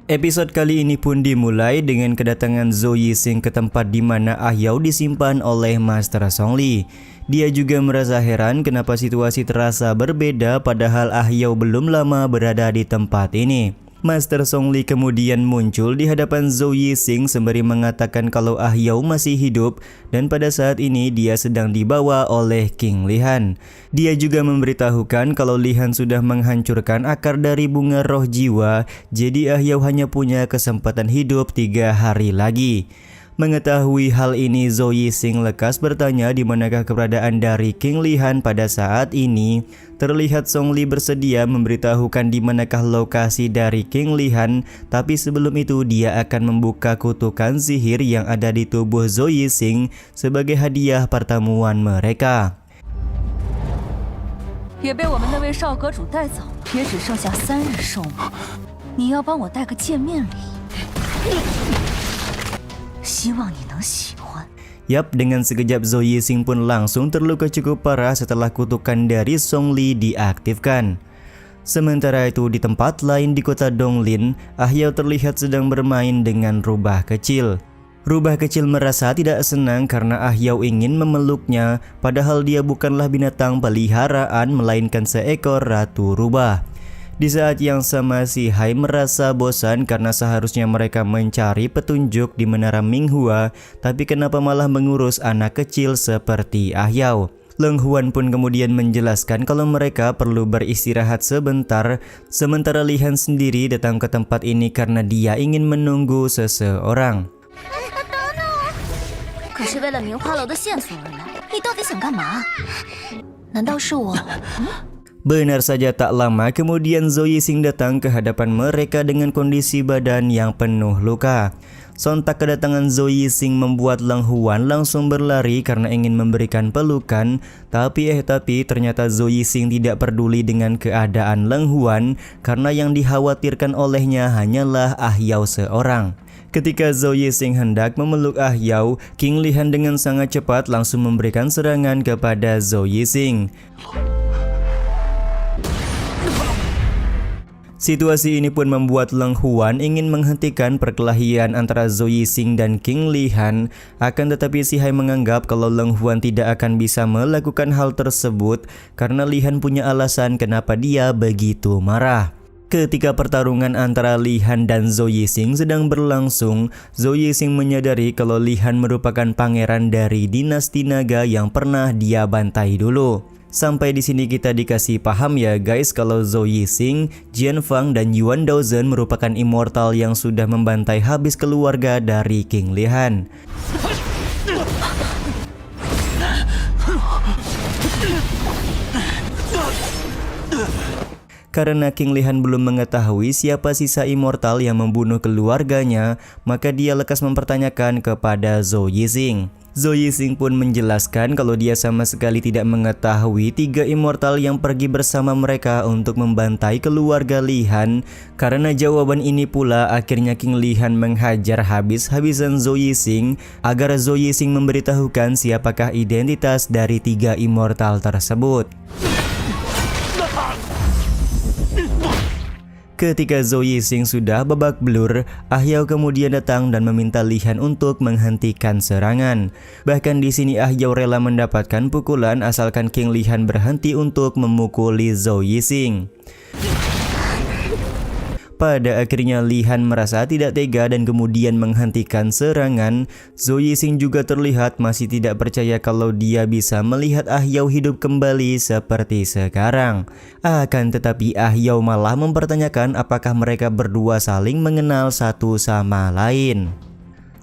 Episode kali ini pun dimulai dengan kedatangan Zhou Yixing ke tempat di mana Ah Yao disimpan oleh Master Song Li. Dia juga merasa heran kenapa situasi terasa berbeda padahal Ah Yao belum lama berada di tempat ini. Master Song Li kemudian muncul di hadapan Zhou Yixing sembari mengatakan kalau Ah Yao masih hidup dan pada saat ini dia sedang dibawa oleh King Lihan. Dia juga memberitahukan kalau Lihan sudah menghancurkan akar dari bunga roh jiwa, jadi Ah Yao hanya punya kesempatan hidup 3 hari lagi. Mengetahui hal ini, Zhou Yixing lekas bertanya di manakah keberadaan dari King Lihan pada saat ini. Terlihat Song Li bersedia memberitahukan di manakah lokasi dari King Lihan, tapi sebelum itu dia akan membuka kutukan sihir yang ada di tubuh Zhou Yixing sebagai hadiah pertemuan mereka. 也被我们那位少阁主带走了，也只剩下3日寿命。你要帮我带个见面礼。 希望你能喜欢。 Yap, dengan sekejap Zhou Yixing pun langsung terluka cukup parah setelah kutukan dari Song Li diaktifkan. Sementara itu di tempat lain di kota Donglin, Ah Yao terlihat sedang bermain dengan rubah kecil. Rubah kecil merasa tidak senang karena Ah Yao ingin memeluknya, padahal dia bukanlah binatang peliharaan melainkan seekor ratu rubah. Di saat yang sama si Hai merasa bosan karena seharusnya mereka mencari petunjuk di Menara Minghua, tapi kenapa malah mengurus anak kecil seperti Ah Yao. Leng Huan pun kemudian menjelaskan kalau mereka perlu beristirahat sebentar, sementara Lihan sendiri datang ke tempat ini karena dia ingin menunggu seseorang. 可是为了名花楼的线索而来，你到底想干嘛？难道是我？ Benar saja, tak lama kemudian Zhou Yixing datang ke hadapan mereka dengan kondisi badan yang penuh luka. Sontak kedatangan Zhou Yixing membuat Leng Huan langsung berlari karena ingin memberikan pelukan, tapi ternyata Zhou Yixing tidak peduli dengan keadaan Leng Huan karena yang dikhawatirkan olehnya hanyalah Ah Yao seorang. Ketika Zhou Yixing hendak memeluk Ah Yao, King Lihan dengan sangat cepat langsung memberikan serangan kepada Zhou Yixing. Situasi ini pun membuat Leng Huan ingin menghentikan perkelahian antara Zhou Yixing dan King Lihan, akan tetapi si Hai menganggap kalau Leng Huan tidak akan bisa melakukan hal tersebut karena Lihan punya alasan kenapa dia begitu marah. Ketika pertarungan antara Lihan dan Zhou Yixing sedang berlangsung, Zhou Yixing menyadari kalau Lihan merupakan pangeran dari dinasti naga yang pernah dia bantai dulu. Sampai di sini kita dikasih paham ya guys kalau Zhou Yixing, Jian Fang dan Yuan Daozhen merupakan immortal yang sudah membantai habis keluarga dari King Lihan. Karena King Lihan belum mengetahui siapa sisa immortal yang membunuh keluarganya, maka dia lekas mempertanyakan kepada Zhou Yixing. Zhou Yixing pun menjelaskan kalau dia sama sekali tidak mengetahui 3 immortal yang pergi bersama mereka untuk membantai keluarga Lihan. Karena jawaban ini pula akhirnya King Lihan menghajar habis-habisan Zhou Yixing agar Zhou Yixing memberitahukan siapakah identitas dari 3 immortal tersebut. Ketika Zhou Yixing sudah babak belur, Ah Yao kemudian datang dan meminta Lihan untuk menghentikan serangan. Bahkan di sini Ah Yao rela mendapatkan pukulan asalkan King Lihan berhenti untuk memukuli Zhou Yixing. Pada akhirnya Lihan merasa tidak tega dan kemudian menghentikan serangan. Zhou Yixing juga terlihat masih tidak percaya kalau dia bisa melihat Ah Yao hidup kembali seperti sekarang. Akan tetapi Ah Yao malah mempertanyakan apakah mereka berdua saling mengenal satu sama lain.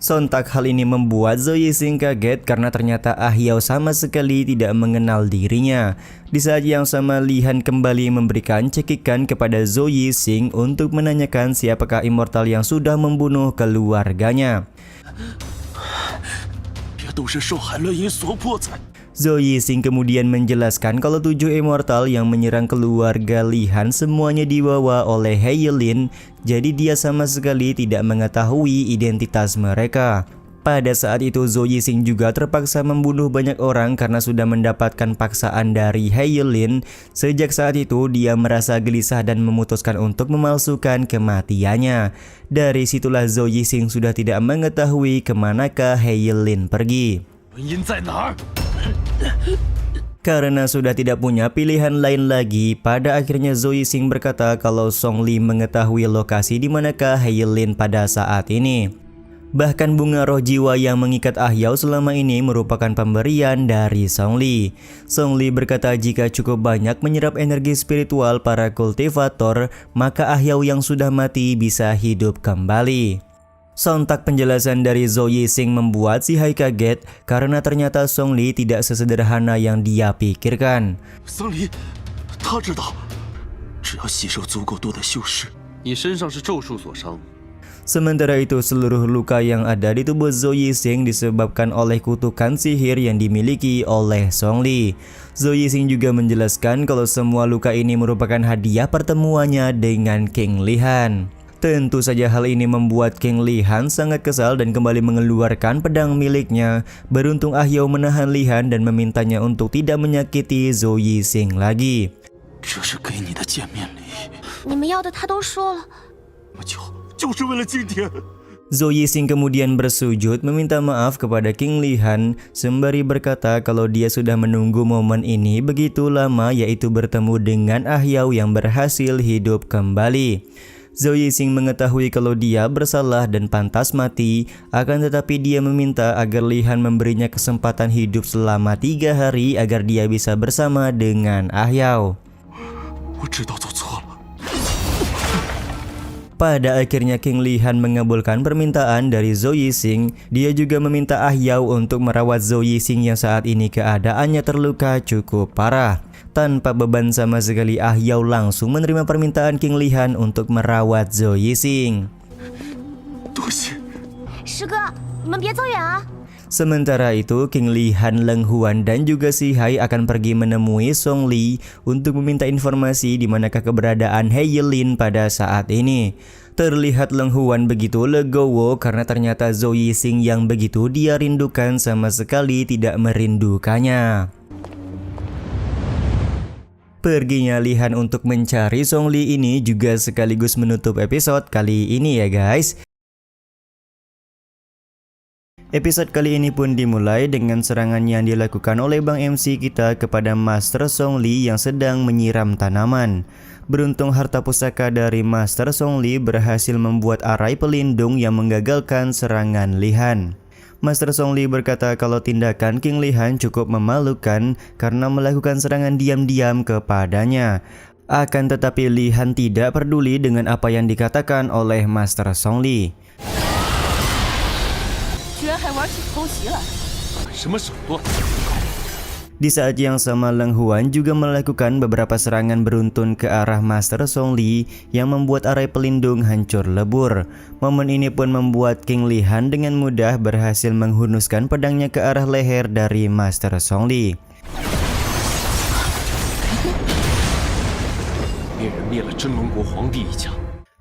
Sontak hal ini membuat Zhou Yixing kaget karena ternyata Ah Yao sama sekali tidak mengenal dirinya. Di saat yang sama Lihan kembali memberikan cekikan kepada Zhou Yixing untuk menanyakan siapakah immortal yang sudah membunuh keluarganya. Zhou Yixing kemudian menjelaskan kalau 7 immortal yang menyerang keluarga Lihan semuanya dibawa oleh He Yilin, jadi dia sama sekali tidak mengetahui identitas mereka. Pada saat itu Zhou Yixing juga terpaksa membunuh banyak orang karena sudah mendapatkan paksaan dari He Yilin. Sejak saat itu dia merasa gelisah dan memutuskan untuk memalsukan kematiannya. Dari situlah Zhou Yixing sudah tidak mengetahui kemanakah He Yilin pergi. Karena sudah tidak punya pilihan lain lagi, pada akhirnya Zhou Yixing berkata kalau Song Li mengetahui lokasi di manakah He Yilin pada saat ini. Bahkan bunga roh jiwa yang mengikat Ah Yao selama ini merupakan pemberian dari Song Li. Song Li berkata jika cukup banyak menyerap energi spiritual para kultivator, maka Ah Yao yang sudah mati bisa hidup kembali. Sontak penjelasan dari Zhou Yixing membuat si Hai kaget karena ternyata Song Li tidak sesederhana yang dia pikirkan. Song Li, 他知道，只要吸收足够多的修士，你身上是咒术所伤。 Sementara itu seluruh luka yang ada di tubuh Zhou Yixing disebabkan oleh kutukan sihir yang dimiliki oleh Song Li. Zhou Yixing juga menjelaskan kalau semua luka ini merupakan hadiah pertemuannya dengan King Li Han. Tentu saja hal ini membuat King Li Han sangat kesal dan kembali mengeluarkan pedang miliknya. Beruntung Ah Yao menahan Li Han dan memintanya untuk tidak menyakiti Zhou Yixing lagi. 这是给你的见面礼，你们要的他都说了。这么久就是为了今天。 Zhou Yixing kemudian bersujud meminta maaf kepada King Li Han sembari berkata kalau dia sudah menunggu momen ini begitu lama, yaitu bertemu dengan Ah Yao yang berhasil hidup kembali. Zhou Yixing mengetahui kalau dia bersalah dan pantas mati, akan tetapi dia meminta agar Li Han memberinya kesempatan hidup selama 3 hari agar dia bisa bersama dengan Ah Yao. 我知道做错了。 Pada akhirnya King Li Han mengabulkan permintaan dari Zhou Yixing. Dia juga meminta Ah Yao untuk merawat Zhou Yixing yang saat ini keadaannya terluka cukup parah. Tanpa beban sama sekali, Ah Yao langsung menerima permintaan King Li Han untuk merawat Zhou Yixing. 多谢。师哥，你们别走远啊！ Sementara itu, King Li Han, Leng Huan, dan juga si Hai akan pergi menemui Song Li untuk meminta informasi di manakah keberadaan He Yilin pada saat ini. Terlihat Leng Huan begitu legowo karena ternyata Zhou Yixing yang begitu dia rindukan sama sekali tidak merindukannya. Perginya Li Han untuk mencari Song Li ini juga sekaligus menutup episode kali ini ya guys. Episode kali ini pun dimulai dengan serangan yang dilakukan oleh Bang MC kita kepada Master Song Li yang sedang menyiram tanaman. Beruntung harta pusaka dari Master Song Li berhasil membuat arai pelindung yang menggagalkan serangan Li Han. Master Song Li berkata kalau tindakan King Li Han cukup memalukan karena melakukan serangan diam-diam kepadanya. Akan tetapi Li Han tidak peduli dengan apa yang dikatakan oleh Master Song Li. 居然还玩起偷袭来！ 什么手段？ Di saat yang sama Leng Huan juga melakukan beberapa serangan beruntun ke arah Master Song Li yang membuat arai pelindung hancur lebur. Momen ini pun membuat King Li Han dengan mudah berhasil menghunuskan pedangnya ke arah leher dari Master Song Li. 猎人灭了真龙国皇帝一家。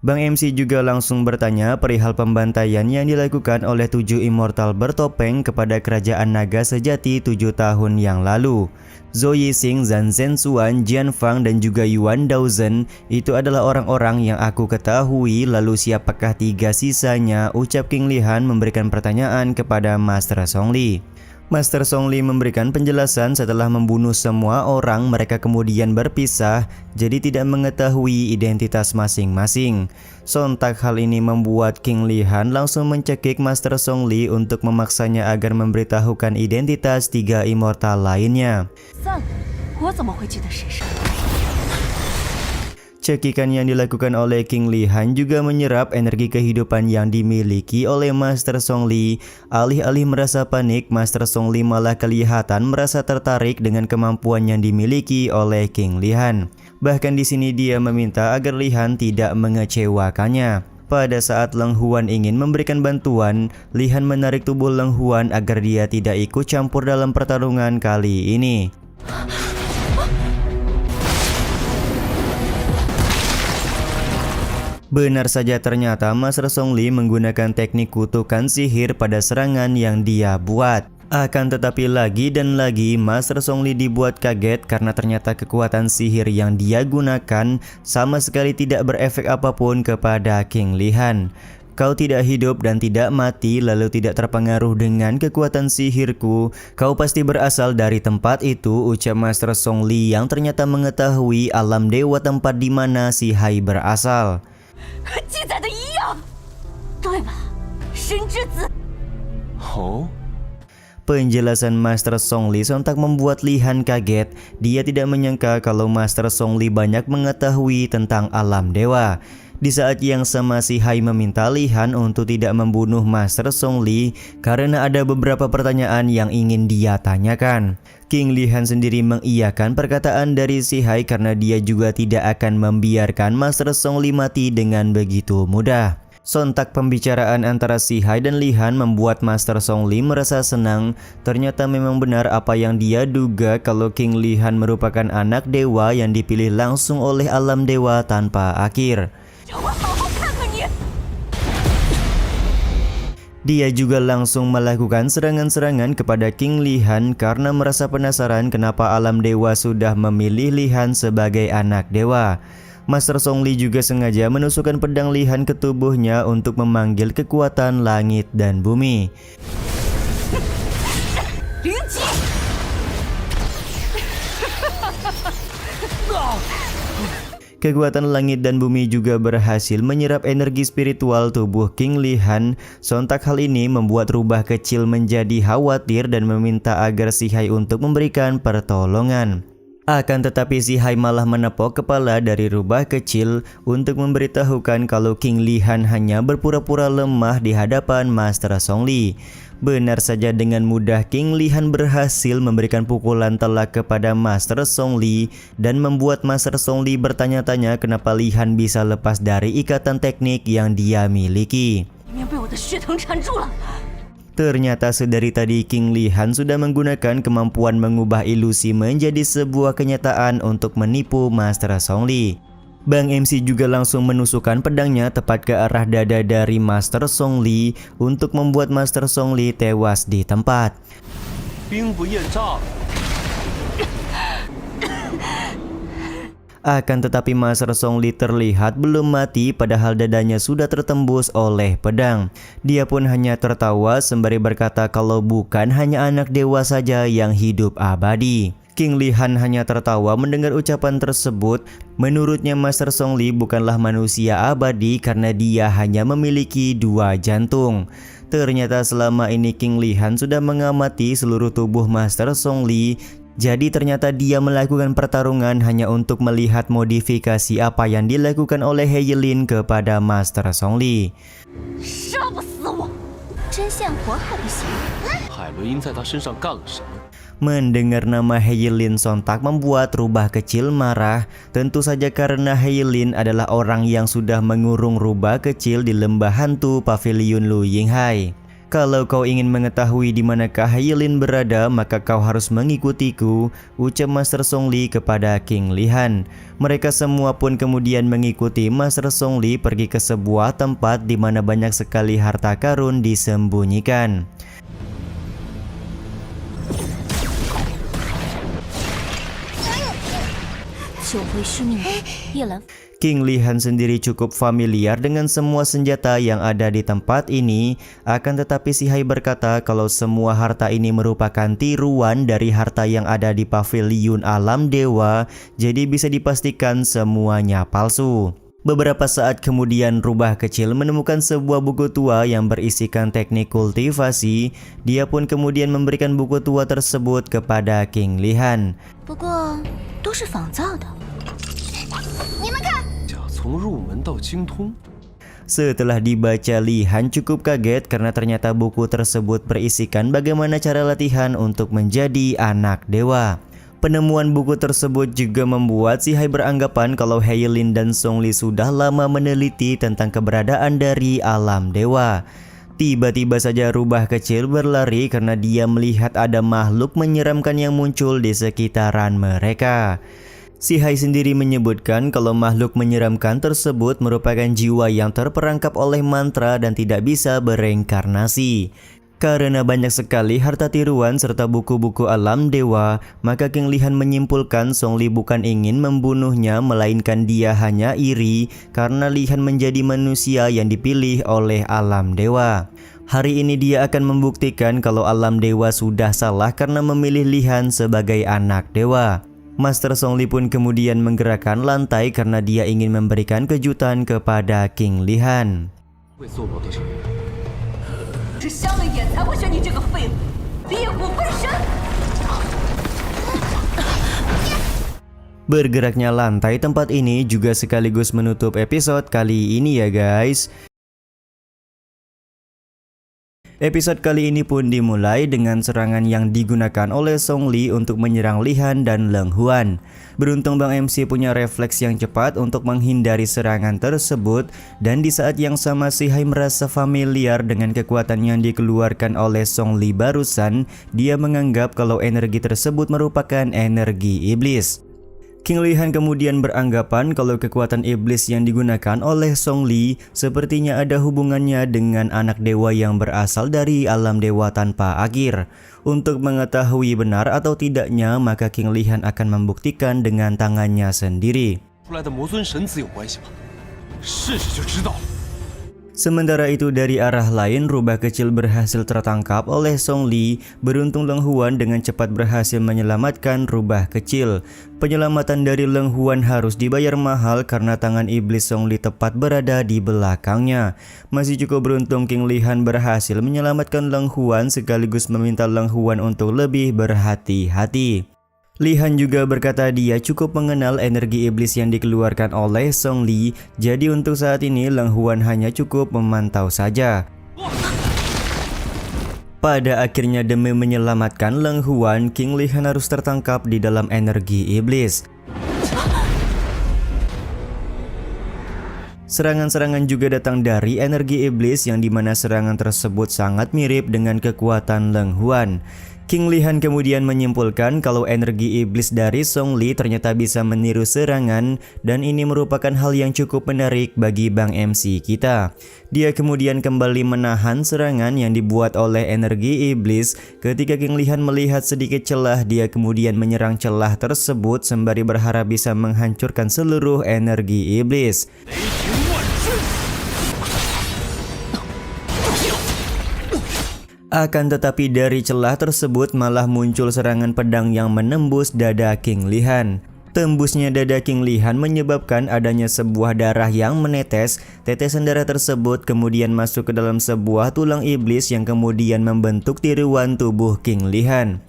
Bang MC juga langsung bertanya perihal pembantaian yang dilakukan oleh 7 immortal bertopeng kepada kerajaan naga sejati 7 tahun yang lalu. Zhou Yixing, Zhan Zhenxuan, Jian Fang, dan juga Yuan Daozhen itu adalah orang-orang yang aku ketahui. Lalu siapakah 3 sisanya? Ucap King Li Han memberikan pertanyaan kepada Master Song Li. Master Song Li memberikan penjelasan setelah membunuh semua orang, mereka kemudian berpisah, jadi tidak mengetahui identitas masing-masing. Sontak hal ini membuat King Li Han langsung mencekik Master Song Li untuk memaksanya agar memberitahukan identitas 3 immortal lainnya. 算了，我怎么会记得谁是？ Cekikan yang dilakukan oleh King Li Han juga menyerap energi kehidupan yang dimiliki oleh Master Song Li. Alih-alih merasa panik, Master Song Li malah kelihatan merasa tertarik dengan kemampuan yang dimiliki oleh King Li Han. Bahkan di sini dia meminta agar Li Han tidak mengecewakannya. Pada saat Leng Huan ingin memberikan bantuan, Li Han menarik tubuh Leng Huan agar dia tidak ikut campur dalam pertarungan kali ini. Benar saja, ternyata Master Zhongli menggunakan teknik kutukan sihir pada serangan yang dia buat. Akan tetapi lagi dan lagi Master Zhongli dibuat kaget karena ternyata kekuatan sihir yang dia gunakan sama sekali tidak berefek apapun kepada King Lihan. Kau tidak hidup dan tidak mati lalu tidak terpengaruh dengan kekuatan sihirku. Kau pasti berasal dari tempat itu, ucap Master Zhongli yang ternyata mengetahui alam dewa tempat di mana si Hai berasal. 和记载的一样，对吧？神之子。哦。 Penjelasan Master Zhongli sontak membuat Lihan kaget. Dia tidak menyangka kalau Master Zhongli banyak mengetahui tentang alam dewa. Di saat yang sama si Hai meminta Lihan untuk tidak membunuh Master Zhongli karena ada beberapa pertanyaan yang ingin dia tanyakan. King Lihan sendiri mengiyakan perkataan dari si Hai karena dia juga tidak akan membiarkan Master Zhongli mati dengan begitu mudah. Sontak pembicaraan antara si Hai dan Lihan membuat Master Zhongli merasa senang. Ternyata memang benar apa yang dia duga kalau King Lihan merupakan anak dewa yang dipilih langsung oleh alam dewa tanpa akhir. Dia juga langsung melakukan serangan-serangan kepada King Lihan karena merasa penasaran kenapa alam dewa sudah memilih Lihan sebagai anak dewa. Master Zhongli juga sengaja menusukkan pedang Lihan ke tubuhnya untuk memanggil kekuatan langit dan bumi. Kekuatan langit dan bumi juga berhasil menyerap energi spiritual tubuh King Lihan. Sontak hal ini membuat rubah kecil menjadi khawatir dan meminta agar si Hai untuk memberikan pertolongan. Akan tetapi si Hai malah menepok kepala dari rubah kecil untuk memberitahukan kalau King Lihan hanya berpura-pura lemah di hadapan Master Zhongli. Benar saja, dengan mudah King Lihan berhasil memberikan pukulan telak kepada Master Zhongli dan membuat Master Zhongli bertanya-tanya kenapa Lihan bisa lepas dari ikatan teknik yang dia miliki. Ternyata sedari tadi King Lihan sudah menggunakan kemampuan mengubah ilusi menjadi sebuah kenyataan untuk menipu Master Zhongli. Bang MC juga langsung menusukkan pedangnya tepat ke arah dada dari Master Zhongli untuk membuat Master Zhongli tewas di tempat. Akan tetapi Master Zhongli terlihat belum mati padahal dadanya sudah tertembus oleh pedang. Dia pun hanya tertawa sembari berkata kalau bukan hanya anak dewa saja yang hidup abadi. King Lihan hanya tertawa mendengar ucapan tersebut. Menurutnya Master Zhongli bukanlah manusia abadi karena dia hanya memiliki 2 jantung. Ternyata selama ini King Lihan sudah mengamati seluruh tubuh Master Zhongli. Jadi ternyata dia melakukan pertarungan hanya untuk melihat modifikasi apa yang dilakukan oleh He Yilin kepada Master Zhongli. Mendengar nama He Yilin sontak membuat rubah kecil marah. Tentu saja karena He Yilin adalah orang yang sudah mengurung rubah kecil di lembah hantu Pavilion Lu Yinghai. Kalau kau ingin mengetahui di manakah He Yilin berada, maka kau harus mengikutiku, ucap Master Zhongli kepada King Lihan. Mereka semua pun kemudian mengikuti Master Zhongli pergi ke sebuah tempat di mana banyak sekali harta karun disembunyikan. King Lihan sendiri cukup familiar dengan semua senjata yang ada di tempat ini. Akan tetapi si Hai berkata kalau semua harta ini merupakan tiruan dari harta yang ada di pavilion alam dewa. Jadi bisa dipastikan semuanya palsu. Beberapa saat kemudian rubah kecil menemukan sebuah buku tua yang berisikan teknik kultivasi. Dia pun kemudian memberikan buku tua tersebut kepada King Lihan. Setelah dibaca, Lihan cukup kaget karena ternyata buku tersebut berisikan bagaimana cara latihan untuk menjadi anak dewa. Penemuan buku tersebut juga membuat si Hai beranggapan kalau He Yilin dan Zhongli sudah lama meneliti tentang keberadaan dari alam dewa. Tiba-tiba saja rubah kecil berlari karena dia melihat ada makhluk menyeramkan yang muncul di sekitaran mereka. Si Hai sendiri menyebutkan kalau makhluk menyeramkan tersebut merupakan jiwa yang terperangkap oleh mantra dan tidak bisa bereinkarnasi. Karena banyak sekali harta tiruan serta buku-buku alam dewa, maka King Lihan menyimpulkan Zhongli bukan ingin membunuhnya, melainkan dia hanya iri karena Lihan menjadi manusia yang dipilih oleh alam dewa. Hari ini dia akan membuktikan kalau alam dewa sudah salah karena memilih Lihan sebagai anak dewa. Master Zhongli pun kemudian menggerakkan lantai karena dia ingin memberikan kejutan kepada King Lihan. Bergeraknya lantai tempat ini juga sekaligus menutup episode kali ini ya guys. Episode kali ini pun dimulai dengan serangan yang digunakan oleh Zhongli untuk menyerang Lihan dan Leng Huan. Beruntung Bang MC punya refleks yang cepat untuk menghindari serangan tersebut, dan di saat yang sama Si Hai merasa familiar dengan kekuatan yang dikeluarkan oleh Zhongli barusan. Dia menganggap kalau energi tersebut merupakan energi iblis. King Lihan kemudian beranggapan kalau kekuatan iblis yang digunakan oleh Zhongli sepertinya ada hubungannya dengan anak dewa yang berasal dari alam dewa tanpa akhir. Untuk mengetahui benar atau tidaknya, maka King Lihan akan membuktikan dengan tangannya sendiri. Sementara itu dari arah lain, rubah kecil berhasil tertangkap oleh Zhongli. Beruntung Leng Huan dengan cepat berhasil menyelamatkan rubah kecil. Penyelamatan dari Leng Huan harus dibayar mahal karena tangan iblis Zhongli tepat berada di belakangnya. Masih cukup beruntung King Lihan berhasil menyelamatkan Leng Huan sekaligus meminta Leng Huan untuk lebih berhati-hati. Lihan juga berkata dia cukup mengenal energi iblis yang dikeluarkan oleh Zhongli, jadi untuk saat ini Leng Huan hanya cukup memantau saja. Pada akhirnya demi menyelamatkan Leng Huan, King Lihan harus tertangkap di dalam energi iblis. Serangan-serangan juga datang dari energi iblis yang dimana serangan tersebut sangat mirip dengan kekuatan Leng Huan. King Lihan kemudian menyimpulkan kalau energi iblis dari Zhongli ternyata bisa meniru serangan, dan ini merupakan hal yang cukup menarik bagi Bang MC kita. Dia kemudian kembali menahan serangan yang dibuat oleh energi iblis. Ketika King Lihan melihat sedikit celah, dia kemudian menyerang celah tersebut sembari berharap bisa menghancurkan seluruh energi iblis. Akan tetapi dari celah tersebut malah muncul serangan pedang yang menembus dada King Lihan. Tembusnya dada King Lihan menyebabkan adanya sebuah darah yang menetes. Tetesan darah tersebut kemudian masuk ke dalam sebuah tulang iblis yang kemudian membentuk tiruan tubuh King Lihan.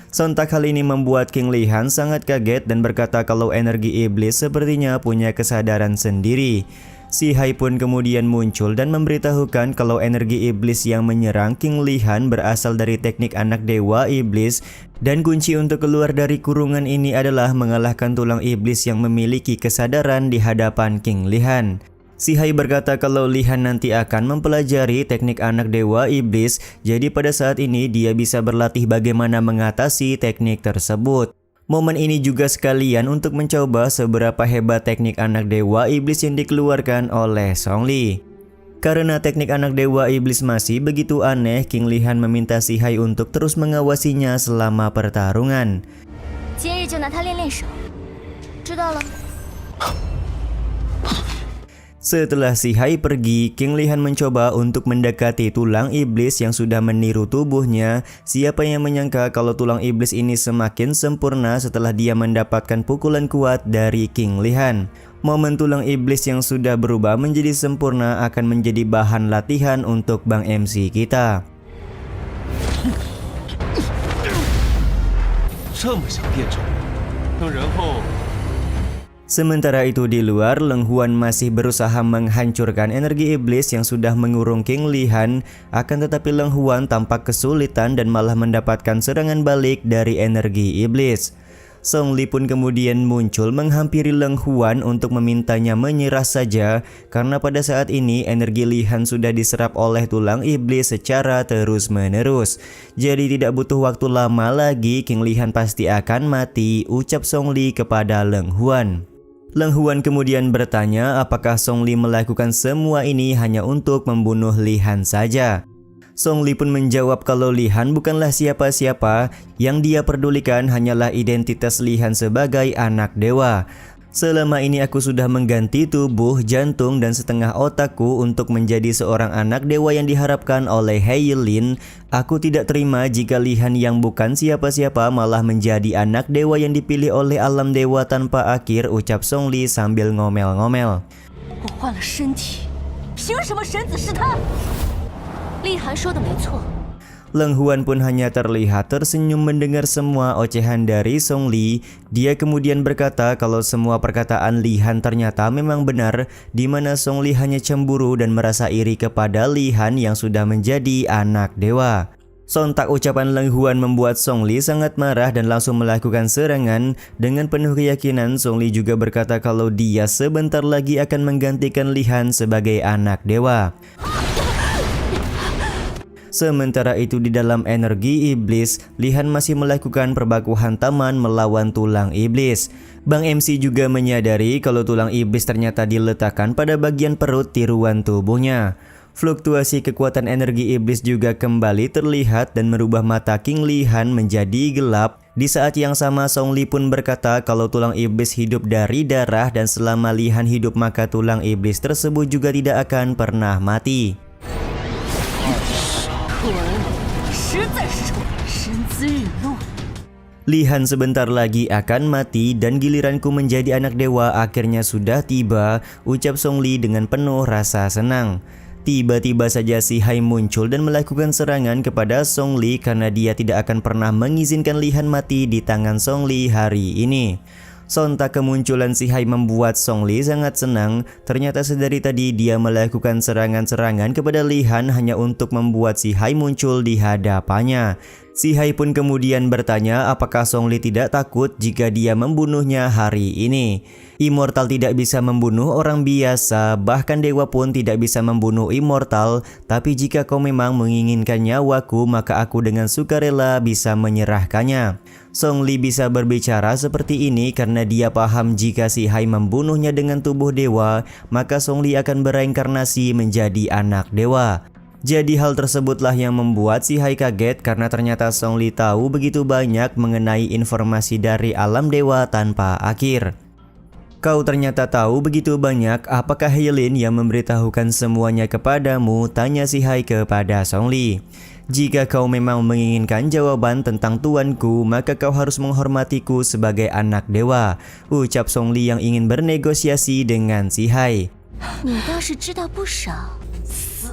Sontak hal ini membuat King Lihan sangat kaget dan berkata kalau energi iblis sepertinya punya kesadaran sendiri. Si Hai pun kemudian muncul dan memberitahukan kalau energi iblis yang menyerang King Lihan berasal dari teknik anak dewa iblis, dan kunci untuk keluar dari kurungan ini adalah mengalahkan tulang iblis yang memiliki kesadaran di hadapan King Lihan. Si Hai berkata kalau Lihan nanti akan mempelajari teknik anak dewa iblis, jadi pada saat ini dia bisa berlatih bagaimana mengatasi teknik tersebut. Momen ini juga sekalian untuk mencoba seberapa hebat teknik anak dewa iblis yang dikeluarkan oleh Zhongli. Karena teknik anak dewa iblis masih begitu aneh, King Lihan meminta Si Hai untuk terus mengawasinya selama pertarungan. Setelah Si Hai pergi, King Lihan mencoba untuk mendekati tulang iblis yang sudah meniru tubuhnya. Siapa yang menyangka kalau tulang iblis ini semakin sempurna setelah dia mendapatkan pukulan kuat dari King Lihan. Momen tulang iblis yang sudah berubah menjadi sempurna akan menjadi bahan latihan untuk Bang MC kita. Sementara itu di luar, Leng Huan masih berusaha menghancurkan energi iblis yang sudah mengurung King Lihan. Akan tetapi Leng Huan tampak kesulitan dan malah mendapatkan serangan balik dari energi iblis. Song Li pun kemudian muncul menghampiri Leng Huan untuk memintanya menyerah saja karena pada saat ini energi Li Han sudah diserap oleh tulang iblis secara terus-menerus. Jadi tidak butuh waktu lama lagi King Li Han pasti akan mati, ucap Song Li kepada Leng Huan. Leng Huan kemudian bertanya apakah Song Li melakukan semua ini hanya untuk membunuh Li Han saja. Song Li pun menjawab kalau Li Han bukanlah siapa-siapa, yang dia pedulikan hanyalah identitas Li Han sebagai anak dewa. Selama ini aku sudah mengganti tubuh, jantung, dan setengah otakku untuk menjadi seorang anak dewa yang diharapkan oleh He Yilin. Aku tidak terima jika Li Han yang bukan siapa-siapa malah menjadi anak dewa yang dipilih oleh alam dewa tanpa akhir, ucap Song Li sambil ngomel-ngomel. 我换了身体，凭什么神子是他？厉寒说的没错。 Leng Huan pun hanya terlihat tersenyum mendengar semua ocehan dari Song Li. Dia kemudian berkata kalau semua perkataan Li Han ternyata memang benar, di mana Song Li hanya cemburu dan merasa iri kepada Li Han yang sudah menjadi anak dewa. Sontak ucapan Leng Huan membuat Song Li sangat marah dan langsung melakukan serangan. Dengan penuh keyakinan, Song Li juga berkata kalau dia sebentar lagi akan menggantikan Li Han sebagai anak dewa. Sementara itu di dalam energi iblis, Li Han masih melakukan perbaku hantaman melawan tulang iblis. Bang MC juga menyadari kalau tulang iblis ternyata diletakkan pada bagian perut tiruan tubuhnya. Fluktuasi kekuatan energi iblis juga kembali terlihat dan merubah mata King Li Han menjadi gelap. Di saat yang sama Song Li pun berkata kalau tulang iblis hidup dari darah dan selama Li Han hidup maka tulang iblis tersebut juga tidak akan pernah mati. Li Han sebentar lagi akan mati dan giliranku menjadi anak dewa akhirnya sudah tiba, ucap Song Li dengan penuh rasa senang. Tiba-tiba saja Si Hai muncul dan melakukan serangan kepada Song Li karena dia tidak akan pernah mengizinkan Li Han mati di tangan Song Li hari ini. Sontak kemunculan Si Hai membuat Song Li sangat senang. Ternyata sedari tadi dia melakukan serangan-serangan kepada Li Han hanya untuk membuat Si Hai muncul di hadapannya. Si Hai pun kemudian bertanya apakah Song Li tidak takut jika dia membunuhnya hari ini. Immortal tidak bisa membunuh orang biasa, bahkan dewa pun tidak bisa membunuh immortal. Tapi jika kau memang menginginkan nyawaku, maka aku dengan sukarela bisa menyerahkannya. Song Li bisa berbicara seperti ini karena dia paham jika Si Hai membunuhnya dengan tubuh dewa, maka Song Li akan bereinkarnasi menjadi anak dewa. Jadi hal tersebutlah yang membuat Si Hai kaget karena ternyata Song Li tahu begitu banyak mengenai informasi dari alam dewa tanpa akhir. Kau ternyata tahu begitu banyak, apakah He Yilin yang memberitahukan semuanya kepadamu? Tanya Si Hai kepada Song Li. Jika kau memang menginginkan jawaban tentang tuanku, maka kau harus menghormatiku sebagai anak dewa, ucap Song Li yang ingin bernegosiasi dengan Si Hai. 你倒是知道不少，死！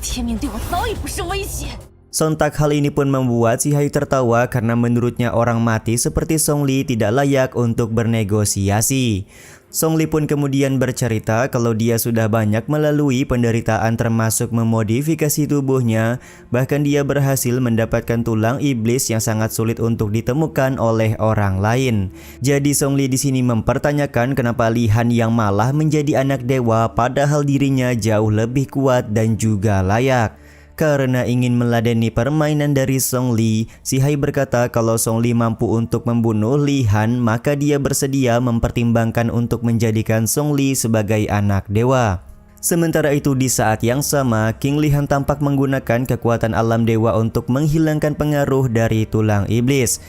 天命对我早已不是威胁。 Sontak hal ini pun membuat Si Hai tertawa karena menurutnya orang mati seperti Song Li tidak layak untuk bernegosiasi. Song Li pun kemudian bercerita kalau dia sudah banyak melalui penderitaan termasuk memodifikasi tubuhnya. Bahkan dia berhasil mendapatkan tulang iblis yang sangat sulit untuk ditemukan oleh orang lain. Jadi Song Li di sini mempertanyakan kenapa Li Han yang malah menjadi anak dewa padahal dirinya jauh lebih kuat dan juga layak. Karena ingin meladeni permainan dari Song Li, Si Hai berkata kalau Song Li mampu untuk membunuh Li Han, maka dia bersedia mempertimbangkan untuk menjadikan Song Li sebagai anak dewa. Sementara itu di saat yang sama, King Li Han tampak menggunakan kekuatan alam dewa untuk menghilangkan pengaruh dari tulang iblis.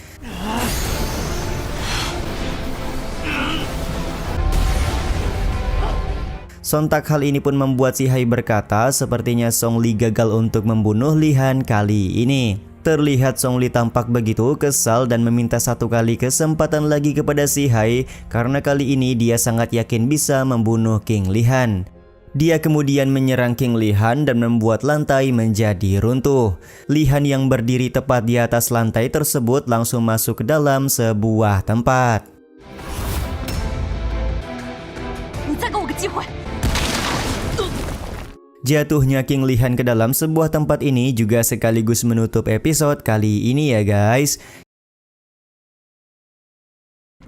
Sontak hal ini pun membuat Si Hai berkata sepertinya Song Li gagal untuk membunuh Li Han kali ini. Terlihat Song Li tampak begitu kesal dan meminta satu kali kesempatan lagi kepada Si Hai karena kali ini dia sangat yakin bisa membunuh King Li Han. Dia kemudian menyerang King Li Han dan membuat lantai menjadi runtuh. Li Han yang berdiri tepat di atas lantai tersebut langsung masuk ke dalam sebuah tempat. 你再给我个机会！ Jatuhnya King Li Han ke dalam sebuah tempat ini juga sekaligus menutup episode kali ini ya guys.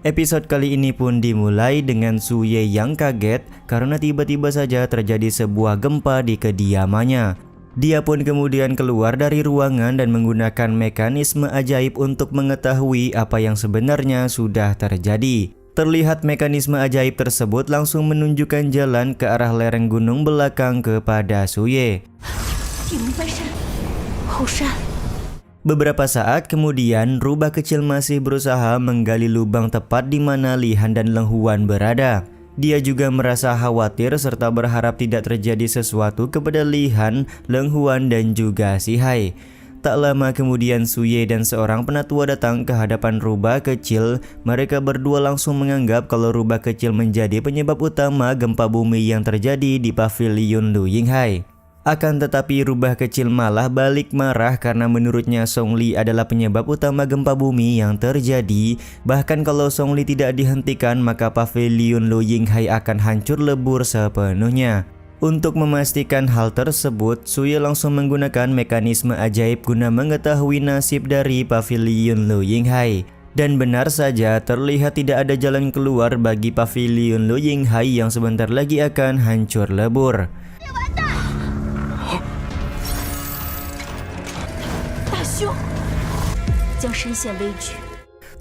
Episode kali ini pun dimulai dengan Su Ye yang kaget karena tiba-tiba saja terjadi sebuah gempa di kediamannya. Dia pun kemudian keluar dari ruangan dan menggunakan mekanisme ajaib untuk mengetahui apa yang sebenarnya sudah terjadi. Terlihat mekanisme ajaib tersebut langsung menunjukkan jalan ke arah lereng gunung belakang kepada Su Ye. Beberapa saat kemudian, rubah kecil masih berusaha menggali lubang tepat di mana Li Han dan Leng Huan berada. Dia juga merasa khawatir serta berharap tidak terjadi sesuatu kepada Li Han, Leng Huan dan juga Si Hai. Tak lama kemudian Su Ye dan seorang penatua datang ke hadapan rubah kecil. Mereka berdua langsung menganggap kalau rubah kecil menjadi penyebab utama gempa bumi yang terjadi di pavilion Lu Yinghai. Akan tetapi rubah kecil malah balik marah karena menurutnya Song Li adalah penyebab utama gempa bumi yang terjadi. Bahkan kalau Song Li tidak dihentikan maka pavilion Lu Yinghai akan hancur lebur sepenuhnya. Untuk memastikan hal tersebut, Su Ye langsung menggunakan mekanisme ajaib guna mengetahui nasib dari pavilion Lu Yinghai. Dan benar saja terlihat tidak ada jalan keluar bagi pavilion Lu Yinghai yang sebentar lagi akan hancur lebur.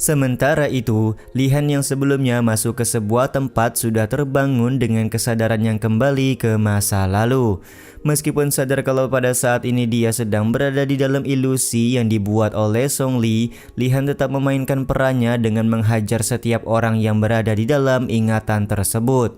Sementara itu, Li Han yang sebelumnya masuk ke sebuah tempat sudah terbangun dengan kesadaran yang kembali ke masa lalu. Meskipun sadar kalau pada saat ini dia sedang berada di dalam ilusi yang dibuat oleh Song Li, Li Han tetap memainkan perannya dengan menghajar setiap orang yang berada di dalam ingatan tersebut.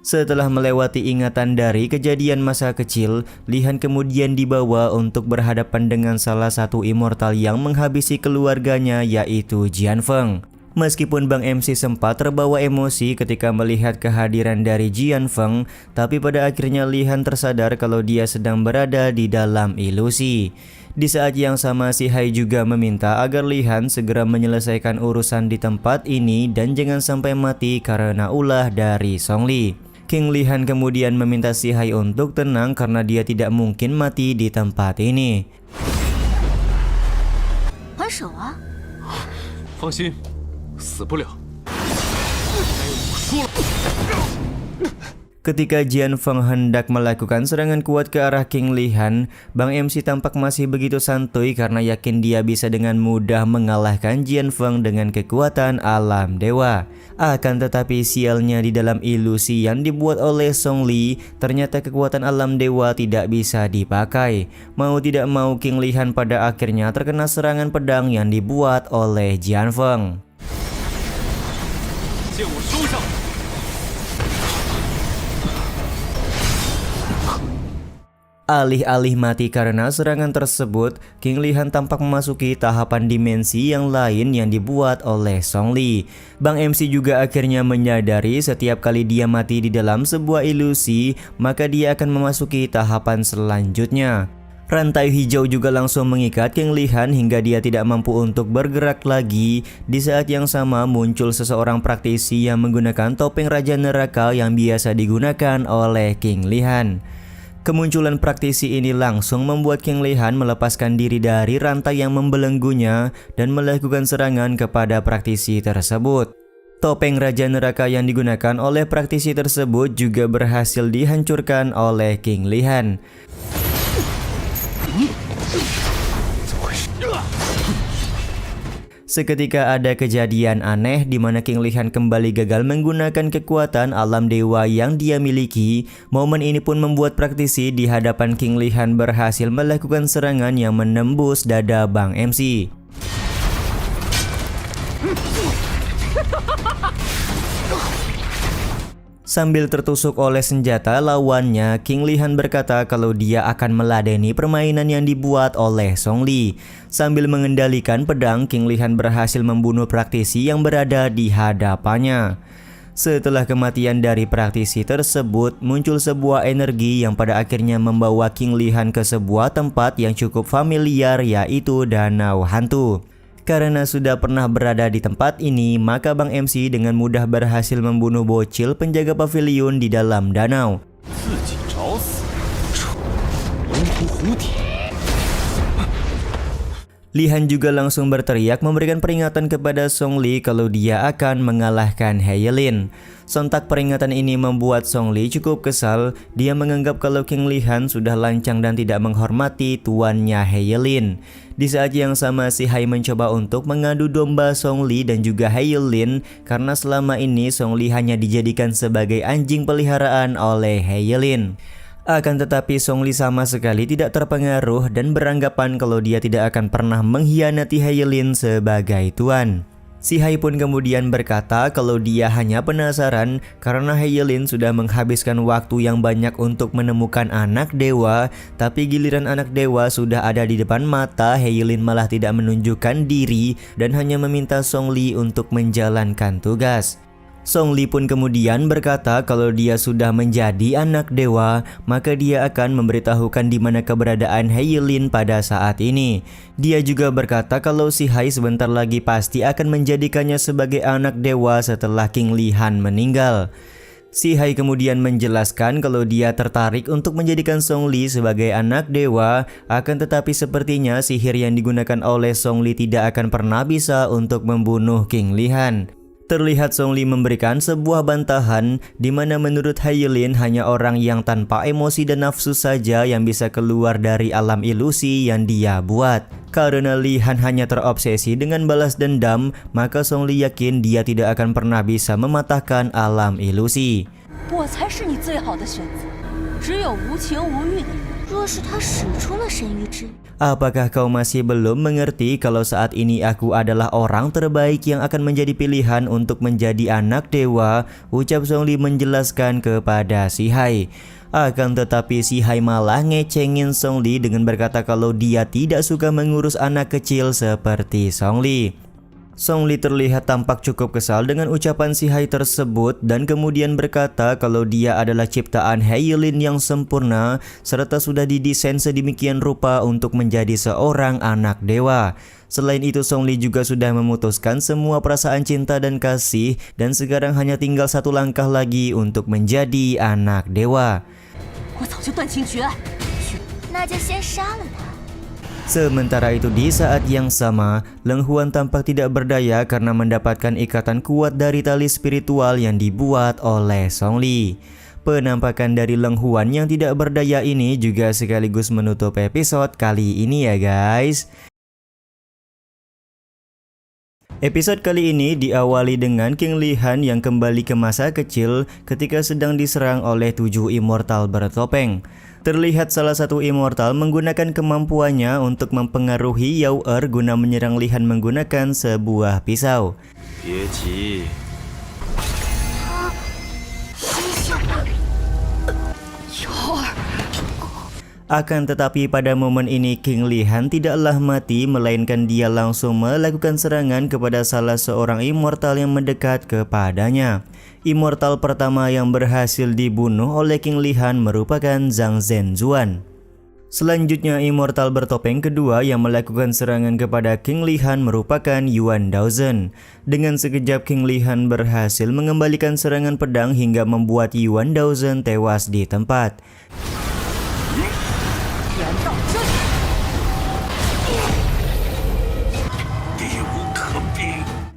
Setelah melewati ingatan dari kejadian masa kecil, Li Han kemudian dibawa untuk berhadapan dengan salah satu immortal yang menghabisi keluarganya, yaitu Jian Feng. Meskipun Bang MC sempat terbawa emosi ketika melihat kehadiran dari Jian Feng, tapi pada akhirnya Li Han tersadar kalau dia sedang berada di dalam ilusi. Di saat yang sama Si Hai juga meminta agar Li Han segera menyelesaikan urusan di tempat ini dan jangan sampai mati karena ulah dari Song Li. King Li Han kemudian meminta Si Hai untuk tenang karena dia tidak mungkin mati di tempat ini. Ketika Jian Feng hendak melakukan serangan kuat ke arah King Li Han, Bang MC tampak masih begitu santuy karena yakin dia bisa dengan mudah mengalahkan Jian Feng dengan kekuatan alam dewa. Akan tetapi sialnya di dalam ilusi yang dibuat oleh Song Li, ternyata kekuatan alam dewa tidak bisa dipakai. Mau tidak mau King Li Han pada akhirnya terkena serangan pedang yang dibuat oleh Jian Feng. Alih-alih mati karena serangan tersebut, King Li Han tampak memasuki tahapan dimensi yang lain yang dibuat oleh Song Li. Bang MC juga akhirnya menyadari setiap kali dia mati di dalam sebuah ilusi, maka dia akan memasuki tahapan selanjutnya. Rantai hijau juga langsung mengikat King Li Han hingga dia tidak mampu untuk bergerak lagi. Di saat yang sama muncul seseorang praktisi yang menggunakan topeng Raja Neraka yang biasa digunakan oleh King Li Han. Kemunculan praktisi ini langsung membuat King Li Han melepaskan diri dari rantai yang membelenggunya dan melakukan serangan kepada praktisi tersebut. Topeng Raja Neraka yang digunakan oleh praktisi tersebut juga berhasil dihancurkan oleh King Li Han. Seketika ada kejadian aneh di mana King Li Han kembali gagal menggunakan kekuatan alam dewa yang dia miliki. Momen ini pun membuat praktisi di hadapan King Li Han berhasil melakukan serangan yang menembus dada Bang MC. Sambil tertusuk oleh senjata lawannya, King Li Han berkata kalau dia akan meladeni permainan yang dibuat oleh Song Li. Sambil mengendalikan pedang, King Li Han berhasil membunuh praktisi yang berada di hadapannya. Setelah kematian dari praktisi tersebut, muncul sebuah energi yang pada akhirnya membawa King Li Han ke sebuah tempat yang cukup familiar, yaitu Danau Hantu. Karena sudah pernah berada di tempat ini, maka Bang MC dengan mudah berhasil membunuh bocil penjaga pavilion di dalam danau. Li Han juga langsung berteriak memberikan peringatan kepada Song Li kalau dia akan mengalahkan He Yilin. Sontak peringatan ini membuat Song Li cukup kesal. Dia menganggap kalau King Li-han sudah lancang dan tidak menghormati tuannya He Yilin. Di saat yang sama si Hai mencoba untuk mengadu domba Song Li dan juga He Yilin karena selama ini Song Li hanya dijadikan sebagai anjing peliharaan oleh He Yilin. Akan tetapi Song Li sama sekali tidak terpengaruh dan beranggapan kalau dia tidak akan pernah mengkhianati He Yilin sebagai tuan. Si Hai pun kemudian berkata kalau dia hanya penasaran karena He Yilin sudah menghabiskan waktu yang banyak untuk menemukan anak dewa, tapi giliran anak dewa sudah ada di depan mata, He Yilin malah tidak menunjukkan diri dan hanya meminta Song Li untuk menjalankan tugas. Song Li pun kemudian berkata kalau dia sudah menjadi anak dewa, maka dia akan memberitahukan di mana keberadaan He Yilin pada saat ini. Dia juga berkata kalau si Hai sebentar lagi pasti akan menjadikannya sebagai anak dewa setelah King Li-han meninggal. Si Hai kemudian menjelaskan kalau dia tertarik untuk menjadikan Song Li sebagai anak dewa, akan tetapi sepertinya sihir yang digunakan oleh Song Li tidak akan pernah bisa untuk membunuh King Li-han. Terlihat Song Li memberikan sebuah bantahan di mana menurut He Yilin hanya orang yang tanpa emosi dan nafsu saja yang bisa keluar dari alam ilusi yang dia buat. Karena Li-han hanya terobsesi dengan balas dendam, maka Song Li yakin dia tidak akan pernah bisa mematahkan alam ilusi. 我才是你最好的选择，只有无情无欲的人，若是他使出了神谕之力。 Apakah kau masih belum mengerti kalau saat ini aku adalah orang terbaik yang akan menjadi pilihan untuk menjadi anak dewa? Ucap Song Li menjelaskan kepada si Hai. Akan tetapi si Hai malah ngecengin Song Li dengan berkata kalau dia tidak suka mengurus anak kecil seperti Song Li. Song Li terlihat tampak cukup kesal dengan ucapan si Hai tersebut dan kemudian berkata kalau dia adalah ciptaan He Yilin yang sempurna serta sudah didesain sedemikian rupa untuk menjadi seorang anak dewa. Selain itu Song Li juga sudah memutuskan semua perasaan cinta dan kasih dan sekarang hanya tinggal satu langkah lagi untuk menjadi anak dewa. 我早就断情绝爱，那就先杀了他。 Sementara itu di saat yang sama, Leng Huan tampak tidak berdaya karena mendapatkan ikatan kuat dari tali spiritual yang dibuat oleh Song Li. Penampakan dari Leng Huan yang tidak berdaya ini juga sekaligus menutup episode kali ini ya guys. Episode kali ini diawali dengan King Li-han yang kembali ke masa kecil ketika sedang diserang oleh 7 immortal bertopeng. Terlihat salah satu immortal menggunakan kemampuannya untuk mempengaruhi Yao Er guna menyerang Li-han menggunakan sebuah pisau. Akan tetapi pada momen ini King Li-han tidaklah mati, melainkan dia langsung melakukan serangan kepada salah seorang immortal yang mendekat kepadanya. Immortal pertama yang berhasil dibunuh oleh King Li-han merupakan Zhang Zhenzuan. Selanjutnya immortal bertopeng kedua yang melakukan serangan kepada King Li-han merupakan Yuan Daozhen. Dengan sekejap King Li-han berhasil mengembalikan serangan pedang hingga membuat Yuan Daozhen tewas di tempat.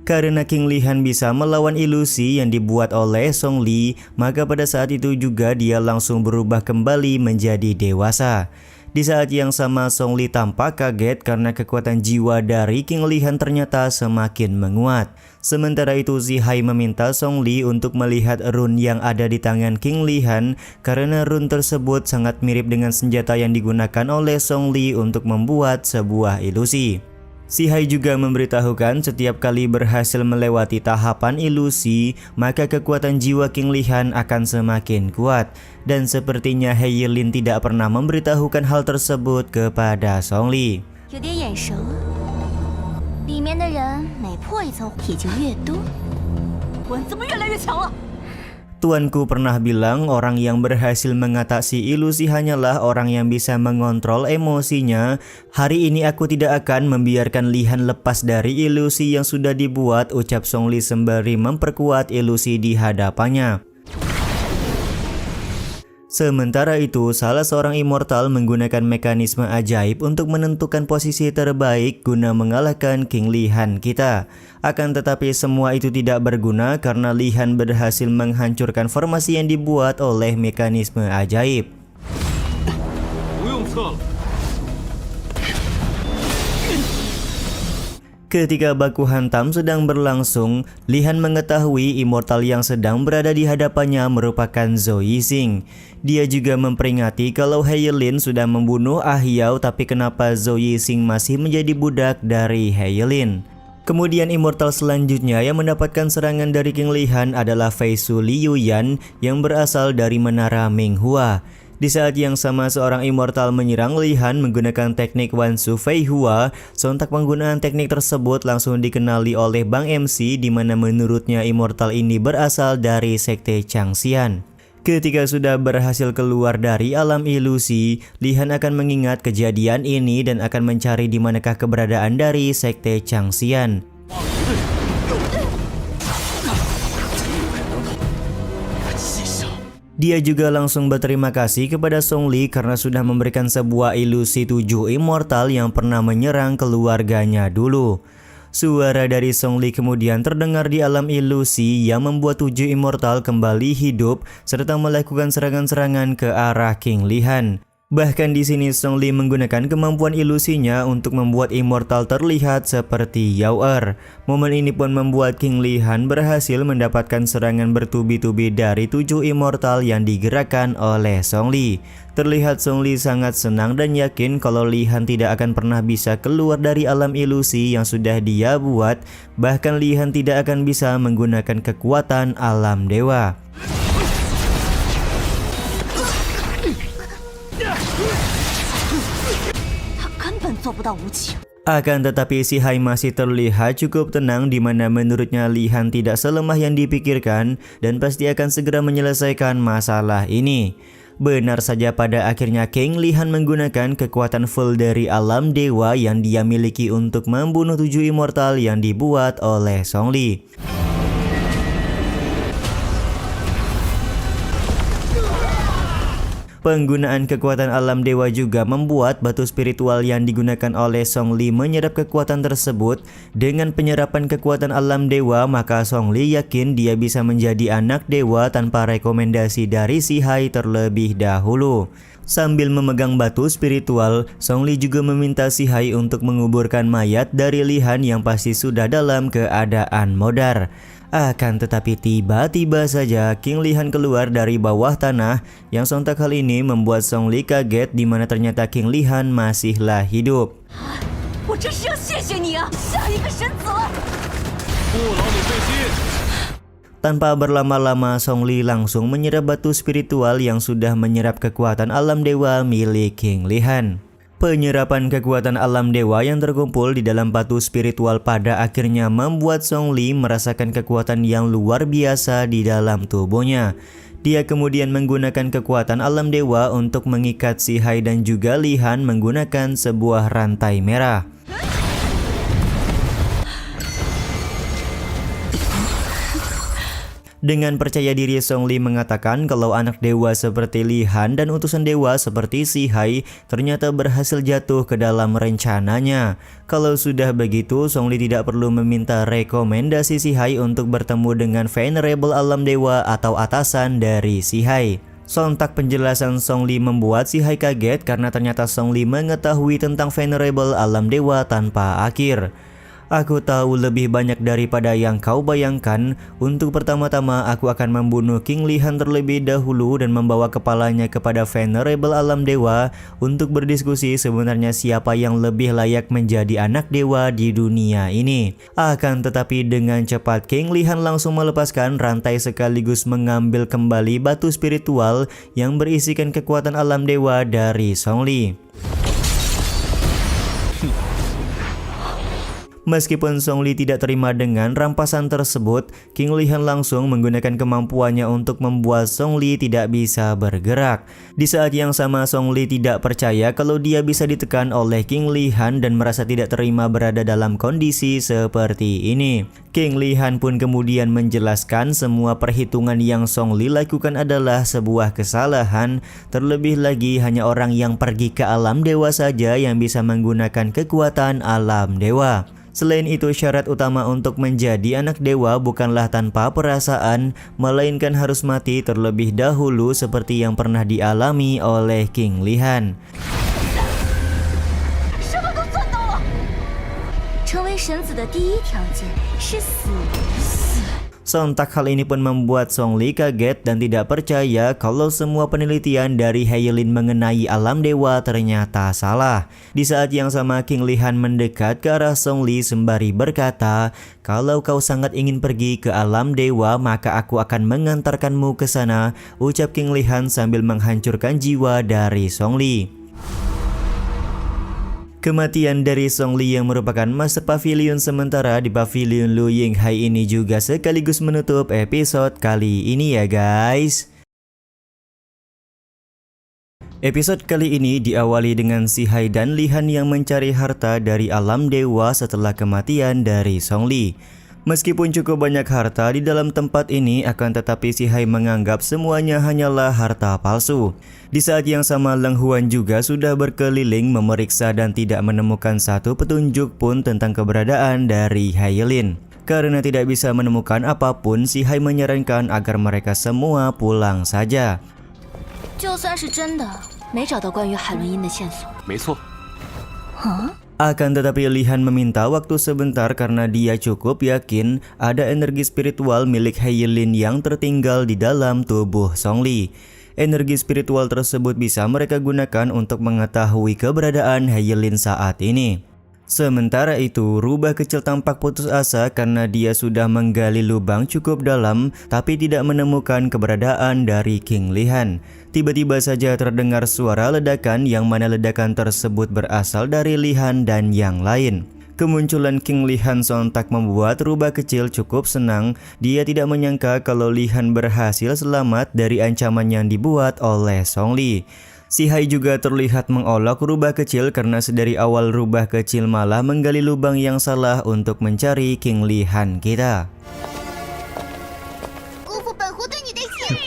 Karena King Li-han bisa melawan ilusi yang dibuat oleh Song Li, maka pada saat itu juga dia langsung berubah kembali menjadi dewasa. Di saat yang sama Song Li tampak kaget karena kekuatan jiwa dari King Li-han ternyata semakin menguat. Sementara itu si Hai meminta Song Li untuk melihat rune yang ada di tangan King Li-han karena rune tersebut sangat mirip dengan senjata yang digunakan oleh Song Li untuk membuat sebuah ilusi. Si Hai juga memberitahukan setiap kali berhasil melewati tahapan ilusi, maka kekuatan jiwa King Li-han akan semakin kuat. Dan sepertinya He Yilin tidak pernah memberitahukan hal tersebut kepada Song Li. 有点眼熟，里面的人每破一层体就越多，我怎么越来越强了？ Tuanku pernah bilang orang yang berhasil mengatasi ilusi hanyalah orang yang bisa mengontrol emosinya. Hari ini aku tidak akan membiarkan Li-han lepas dari ilusi yang sudah dibuat, ucap Song Li sembari memperkuat ilusi di hadapannya. Sementara itu, salah seorang immortal menggunakan mekanisme ajaib untuk menentukan posisi terbaik guna mengalahkan King Li Han kita. Akan tetapi semua itu tidak berguna karena Li Han berhasil menghancurkan formasi yang dibuat oleh mekanisme ajaib. Ketika baku hantam sedang berlangsung, Li Han mengetahui immortal yang sedang berada di hadapannya merupakan Zhou Yixing. Dia juga memperingati kalau He Yilin sudah membunuh Ah Yao, tapi kenapa Zhou Yixing masih menjadi budak dari He Yilin. Kemudian immortal selanjutnya yang mendapatkan serangan dari King Li Han adalah Fei Su Liu Yan yang berasal dari Menara Minghua. Di saat yang sama seorang immortal menyerang Li Han menggunakan teknik Wan Su Fei Hua. Sontak penggunaan teknik tersebut langsung dikenali oleh Bang MC, di mana menurutnya immortal ini berasal dari sekte Changxian. Ketika sudah berhasil keluar dari alam ilusi, Li Han akan mengingat kejadian ini dan akan mencari di manakah keberadaan dari sekte Changxian. Dia juga langsung berterima kasih kepada Song Li karena sudah memberikan sebuah ilusi 7 immortal yang pernah menyerang keluarganya dulu. Suara dari Song Li kemudian terdengar di alam ilusi yang membuat 7 immortal kembali hidup serta melakukan serangan-serangan ke arah King Li Han. Bahkan di sini Song Li menggunakan kemampuan ilusinya untuk membuat immortal terlihat seperti Yao Er. Momen ini pun membuat King Li Han berhasil mendapatkan serangan bertubi-tubi dari 7 immortal yang digerakkan oleh Song Li. Terlihat Song Li sangat senang dan yakin kalau Li Han tidak akan pernah bisa keluar dari alam ilusi yang sudah dia buat. Bahkan Li Han tidak akan bisa menggunakan kekuatan alam dewa. Akan tetapi si Hai masih terlihat cukup tenang, di mana menurutnya Li Han tidak selemah yang dipikirkan dan pasti akan segera menyelesaikan masalah ini. Benar saja, pada akhirnya King Li Han menggunakan kekuatan full dari alam dewa yang dia miliki untuk membunuh 7 immortal yang dibuat oleh Song Li. Penggunaan kekuatan alam dewa juga membuat batu spiritual yang digunakan oleh Song Li menyerap kekuatan tersebut. Dengan penyerapan kekuatan alam dewa, maka Song Li yakin dia bisa menjadi anak dewa tanpa rekomendasi dari si Hai terlebih dahulu. Sambil memegang batu spiritual, Song Li juga meminta si Hai untuk menguburkan mayat dari Li Han yang pasti sudah dalam keadaan modar. Akan tetapi tiba-tiba saja King Li Han keluar dari bawah tanah, yang sontak hal ini membuat Song Li kaget, di mana ternyata King Li Han masihlah hidup. Tanpa berlama-lama, Song Li langsung menyerap batu spiritual yang sudah menyerap kekuatan alam dewa milik King Li Han. Penyerapan kekuatan alam dewa yang terkumpul di dalam batu spiritual pada akhirnya membuat Song Li merasakan kekuatan yang luar biasa di dalam tubuhnya. Dia kemudian menggunakan kekuatan alam dewa untuk mengikat si Hai dan juga Li Han menggunakan sebuah rantai merah. Dengan percaya diri, Song Li mengatakan kalau anak dewa seperti Li Han dan utusan dewa seperti si Hai ternyata berhasil jatuh ke dalam rencananya. Kalau sudah begitu, Song Li tidak perlu meminta rekomendasi si Hai untuk bertemu dengan Venerable alam dewa atau atasan dari si Hai. Sontak penjelasan Song Li membuat si Hai kaget karena ternyata Song Li mengetahui tentang Venerable alam dewa tanpa akhir. Aku tahu lebih banyak daripada yang kau bayangkan. Untuk pertama-tama aku akan membunuh King Li Han terlebih dahulu dan membawa kepalanya kepada Venerable alam dewa untuk berdiskusi sebenarnya siapa yang lebih layak menjadi anak dewa di dunia ini. Akan tetapi dengan cepat King Li Han langsung melepaskan rantai sekaligus mengambil kembali batu spiritual yang berisikan kekuatan alam dewa dari Song Li. Meskipun Zhongli tidak terima dengan rampasan tersebut, King Li Han langsung menggunakan kemampuannya untuk membuat Zhongli tidak bisa bergerak. Di saat yang sama Zhongli tidak percaya kalau dia bisa ditekan oleh King Li Han dan merasa tidak terima berada dalam kondisi seperti ini. King Li Han pun kemudian menjelaskan semua perhitungan yang Zhongli lakukan adalah sebuah kesalahan. Terlebih lagi hanya orang yang pergi ke alam dewa saja yang bisa menggunakan kekuatan alam dewa. Selain itu, syarat utama untuk menjadi anak dewa bukanlah tanpa perasaan, melainkan harus mati terlebih dahulu seperti yang pernah dialami oleh King Li Han. 成为神子的第一条件是死。 Sontak hal ini pun membuat Zhongli kaget dan tidak percaya kalau semua penelitian dari Heilin mengenai alam dewa ternyata salah. Di saat yang sama King Li Han mendekat ke arah Zhongli sembari berkata, "Kalau kau sangat ingin pergi ke alam dewa, maka aku akan mengantarkanmu ke sana," ucap King Li Han sambil menghancurkan jiwa dari Zhongli. Kematian dari Zhongli yang merupakan Master Pavilion sementara di Pavilion Lu Yinghai ini juga sekaligus menutup episode kali ini ya guys. Episode kali ini diawali dengan Si Hai dan Li Han yang mencari harta dari alam dewa setelah kematian dari Zhongli. Meskipun cukup banyak harta di dalam tempat ini, akan tetapi Si Hai menganggap semuanya hanyalah harta palsu. Di saat yang sama Leng Huan juga sudah berkeliling memeriksa dan tidak menemukan satu petunjuk pun tentang keberadaan dari Heilin. Karena tidak bisa menemukan apapun, Si Hai menyarankan agar mereka semua pulang saja. 就算是真的，没找到关于海伦音的线索。没错。 Akan tetapi Li Han meminta waktu sebentar karena dia cukup yakin ada energi spiritual milik Heilin yang tertinggal di dalam tubuh Zhongli. Energi spiritual tersebut bisa mereka gunakan untuk mengetahui keberadaan Heilin saat ini. Sementara itu, Rubah kecil tampak putus asa karena dia sudah menggali lubang cukup dalam tapi tidak menemukan keberadaan dari King Li Han. Tiba-tiba saja terdengar suara ledakan yang mana ledakan tersebut berasal dari Li Han dan yang lain. Kemunculan King Li Han sontak membuat Rubah kecil cukup senang. Dia tidak menyangka kalau Li Han berhasil selamat dari ancaman yang dibuat oleh Zhongli. Si Hai juga terlihat mengolok Rubah kecil karena sedari awal Rubah kecil malah menggali lubang yang salah untuk mencari King Li Han kita. 辜负本湖对你的信任。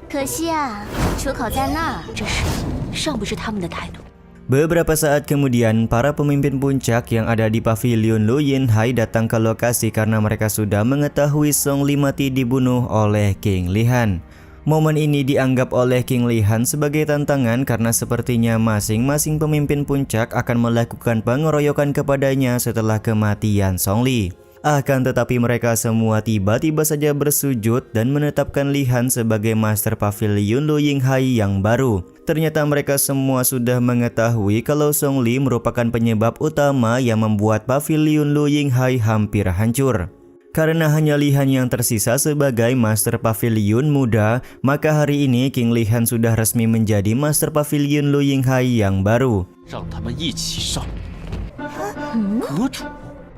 可惜啊，出口在那儿，这是尚不是他们的态度。 Beberapa saat kemudian, para pemimpin puncak yang ada di Pavilion Lu Yinghai datang ke lokasi karena mereka sudah mengetahui Zhongli mati dibunuh oleh King Li Han. Momen ini dianggap oleh King Li Han sebagai tantangan karena sepertinya masing-masing pemimpin puncak akan melakukan pengeroyokan kepadanya setelah kematian Zhongli. Akan tetapi mereka semua tiba-tiba saja bersujud dan menetapkan Li Han sebagai Master Pavilion Lu Yinghai yang baru. Ternyata mereka semua sudah mengetahui kalau Zhongli merupakan penyebab utama yang membuat Pavilion Lu Yinghai hampir hancur. Karena hanya Li Han yang tersisa sebagai Master Pavilion muda, maka hari ini King Li Han sudah resmi menjadi Master Pavilion Lu Yinghai yang baru. 让他们一起上。阁主，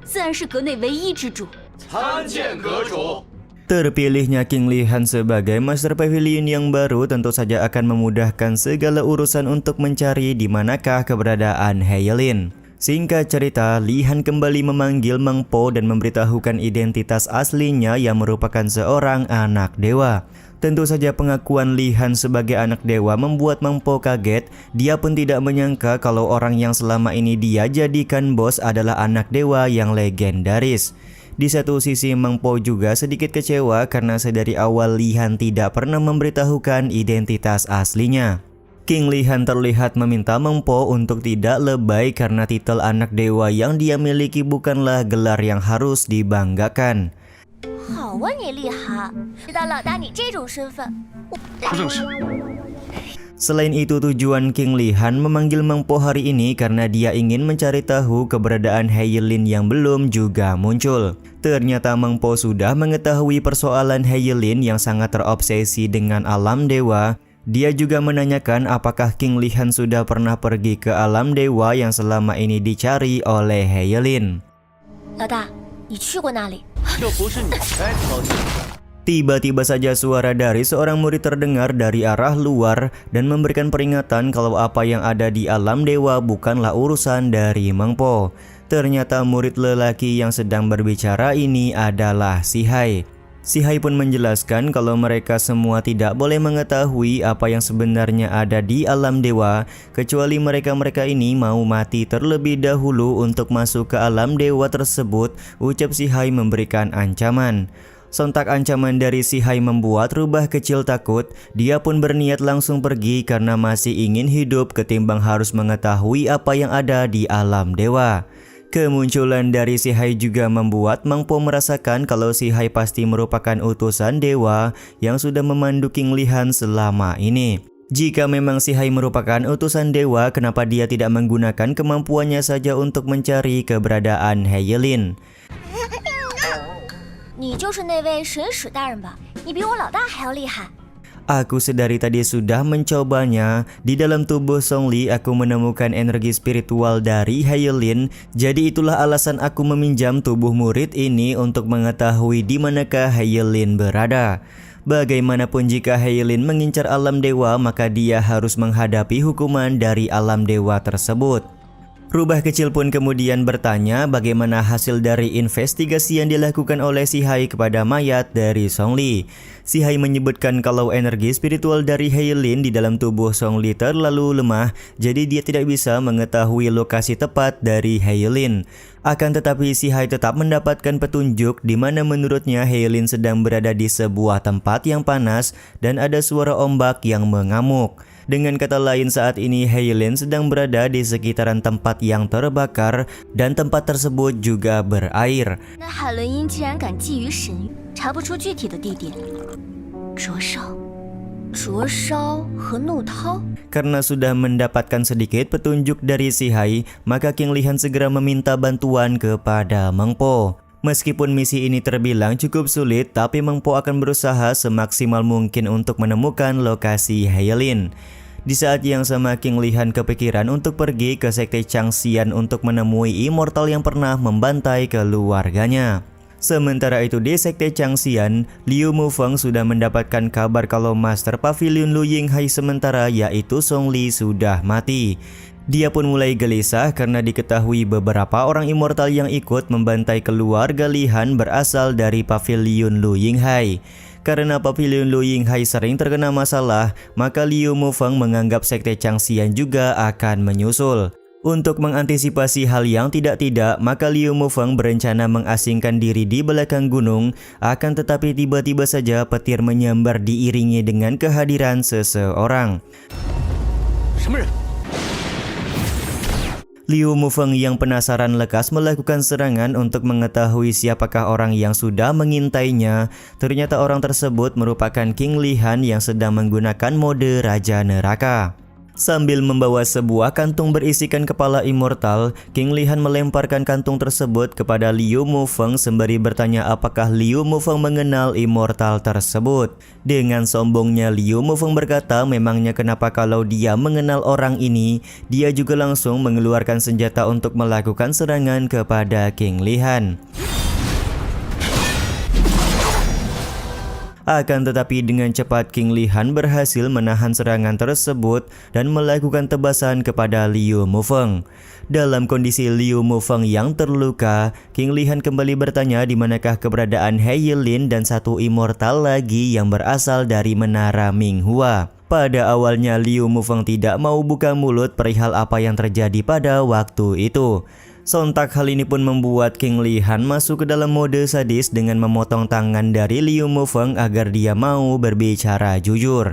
自然是阁内唯一之主。 参见阁主。 Terpilihnya King Li Han sebagai Master Pavilion yang baru tentu saja akan memudahkan segala urusan untuk mencari di manakah keberadaan Heilin. Singkat cerita, Li Han kembali memanggil Meng Po dan memberitahukan identitas aslinya yang merupakan seorang anak dewa. Tentu saja pengakuan Li Han sebagai anak dewa membuat Meng Po kaget. Dia pun tidak menyangka kalau orang yang selama ini dia jadikan bos adalah anak dewa yang legendaris. Di satu sisi Meng Po juga sedikit kecewa karena sedari awal Li Han tidak pernah memberitahukan identitas aslinya. King Li Han terlihat meminta Meng Po untuk tidak lebay karena titel anak dewa yang dia miliki bukanlah gelar yang harus dibanggakan. 好啊，你厉害！知道老大你这种身份， 不正式。 Selain itu, tujuan King Li Han memanggil Meng Po hari ini karena dia ingin mencari tahu keberadaan Heilin yang belum juga muncul. Ternyata Meng Po sudah mengetahui persoalan Heilin yang sangat terobsesi dengan alam dewa. Dia juga menanyakan apakah King Li Han sudah pernah pergi ke alam dewa yang selama ini dicari oleh Heilin. 老大，你去过那里？这不是你该操心的。 Tiba-tiba saja suara dari seorang murid terdengar dari arah luar dan memberikan peringatan kalau apa yang ada di alam dewa bukanlah urusan dari Meng Po. Ternyata murid lelaki yang sedang berbicara ini adalah Si Hai. Si Hai pun menjelaskan kalau mereka semua tidak boleh mengetahui apa yang sebenarnya ada di alam dewa kecuali mereka-mereka ini mau mati terlebih dahulu untuk masuk ke alam dewa tersebut, ucap Si Hai memberikan ancaman. Sontak ancaman dari Si Hai membuat rubah kecil takut. Dia pun berniat langsung pergi karena masih ingin hidup ketimbang harus mengetahui apa yang ada di alam dewa. Kemunculan dari Si Hai juga membuat Meng Po merasakan kalau Si Hai pasti merupakan utusan dewa yang sudah memandu King Li Han selama ini. Jika memang Si Hai merupakan utusan dewa, kenapa dia tidak menggunakan kemampuannya saja untuk mencari keberadaan Heilin? 你就是那位神使大人吧？你比我老大还要厉害。 Aku sedari tadi sudah mencobanya. Di dalam tubuh Song Li aku menemukan energi spiritual dari Heilin. Jadi itulah alasan aku meminjam tubuh murid ini untuk mengetahui di manakah Heilin berada. Bagaimanapun jika Heilin mengincar alam dewa, maka dia harus menghadapi hukuman dari alam dewa tersebut. Rubah kecil pun kemudian bertanya bagaimana hasil dari investigasi yang dilakukan oleh Si Hai kepada mayat dari Song Li. Si Hai menyebutkan kalau energi spiritual dari Heilin di dalam tubuh Song Li terlalu lemah, jadi dia tidak bisa mengetahui lokasi tepat dari Heilin. Akan tetapi Si Hai tetap mendapatkan petunjuk di mana menurutnya Heilin sedang berada di sebuah tempat yang panas dan ada suara ombak yang mengamuk. Dengan kata lain, saat ini Heilin sedang berada di sekitaran tempat yang terbakar dan tempat tersebut juga berair. 那海伦因既然敢觊觎神域，查不出具体的地点。灼烧和怒涛。 Karena sudah mendapatkan sedikit petunjuk dari Si Hai, maka King Li Han segera meminta bantuan kepada Meng Po. Meskipun misi ini terbilang cukup sulit, tapi Meng Po akan berusaha semaksimal mungkin untuk menemukan lokasi Heilin. Di saat yang sama, King Li Han kepikiran untuk pergi ke sekte Changxian untuk menemui immortal yang pernah membantai keluarganya. Sementara itu di sekte Changxian, Liu Mufeng sudah mendapatkan kabar kalau Master Pavilion Lu Yinghai sementara yaitu Song Li sudah mati. Dia pun mulai gelisah karena diketahui beberapa orang immortal yang ikut membantai keluarga Li Han berasal dari Pavilion Lu Yinghai. Karena Pavilion Lu Yinghai sering terkena masalah, maka Liu Mufeng menganggap sekte Changxian juga akan menyusul. Untuk mengantisipasi hal yang tidak-tidak, maka Liu Mufeng berencana mengasingkan diri di belakang gunung. Akan tetapi tiba-tiba saja petir menyambar diiringi dengan kehadiran seseorang. Liu Mufeng yang penasaran lekas melakukan serangan untuk mengetahui siapakah orang yang sudah mengintainya. Ternyata orang tersebut merupakan King Li Han yang sedang menggunakan mode Raja Neraka. Sambil membawa sebuah kantung berisikan kepala immortal, King Li Han melemparkan kantung tersebut kepada Liu Mufeng sembari bertanya apakah Liu Mufeng mengenal immortal tersebut. Dengan sombongnya Liu Mufeng berkata memangnya kenapa kalau dia mengenal orang ini. Dia juga langsung mengeluarkan senjata untuk melakukan serangan kepada King Li Han. Akan tetapi dengan cepat King Li Han berhasil menahan serangan tersebut dan melakukan tebasan kepada Liu Mufeng. Dalam kondisi Liu Mufeng yang terluka, King Li Han kembali bertanya di manakah keberadaan Heilin dan satu immortal lagi yang berasal dari Menara Minghua. Pada awalnya Liu Mufeng tidak mau buka mulut perihal apa yang terjadi pada waktu itu. Sontak hal ini pun membuat King Li Han masuk ke dalam mode sadis dengan memotong tangan dari Liu Mufeng agar dia mau berbicara jujur.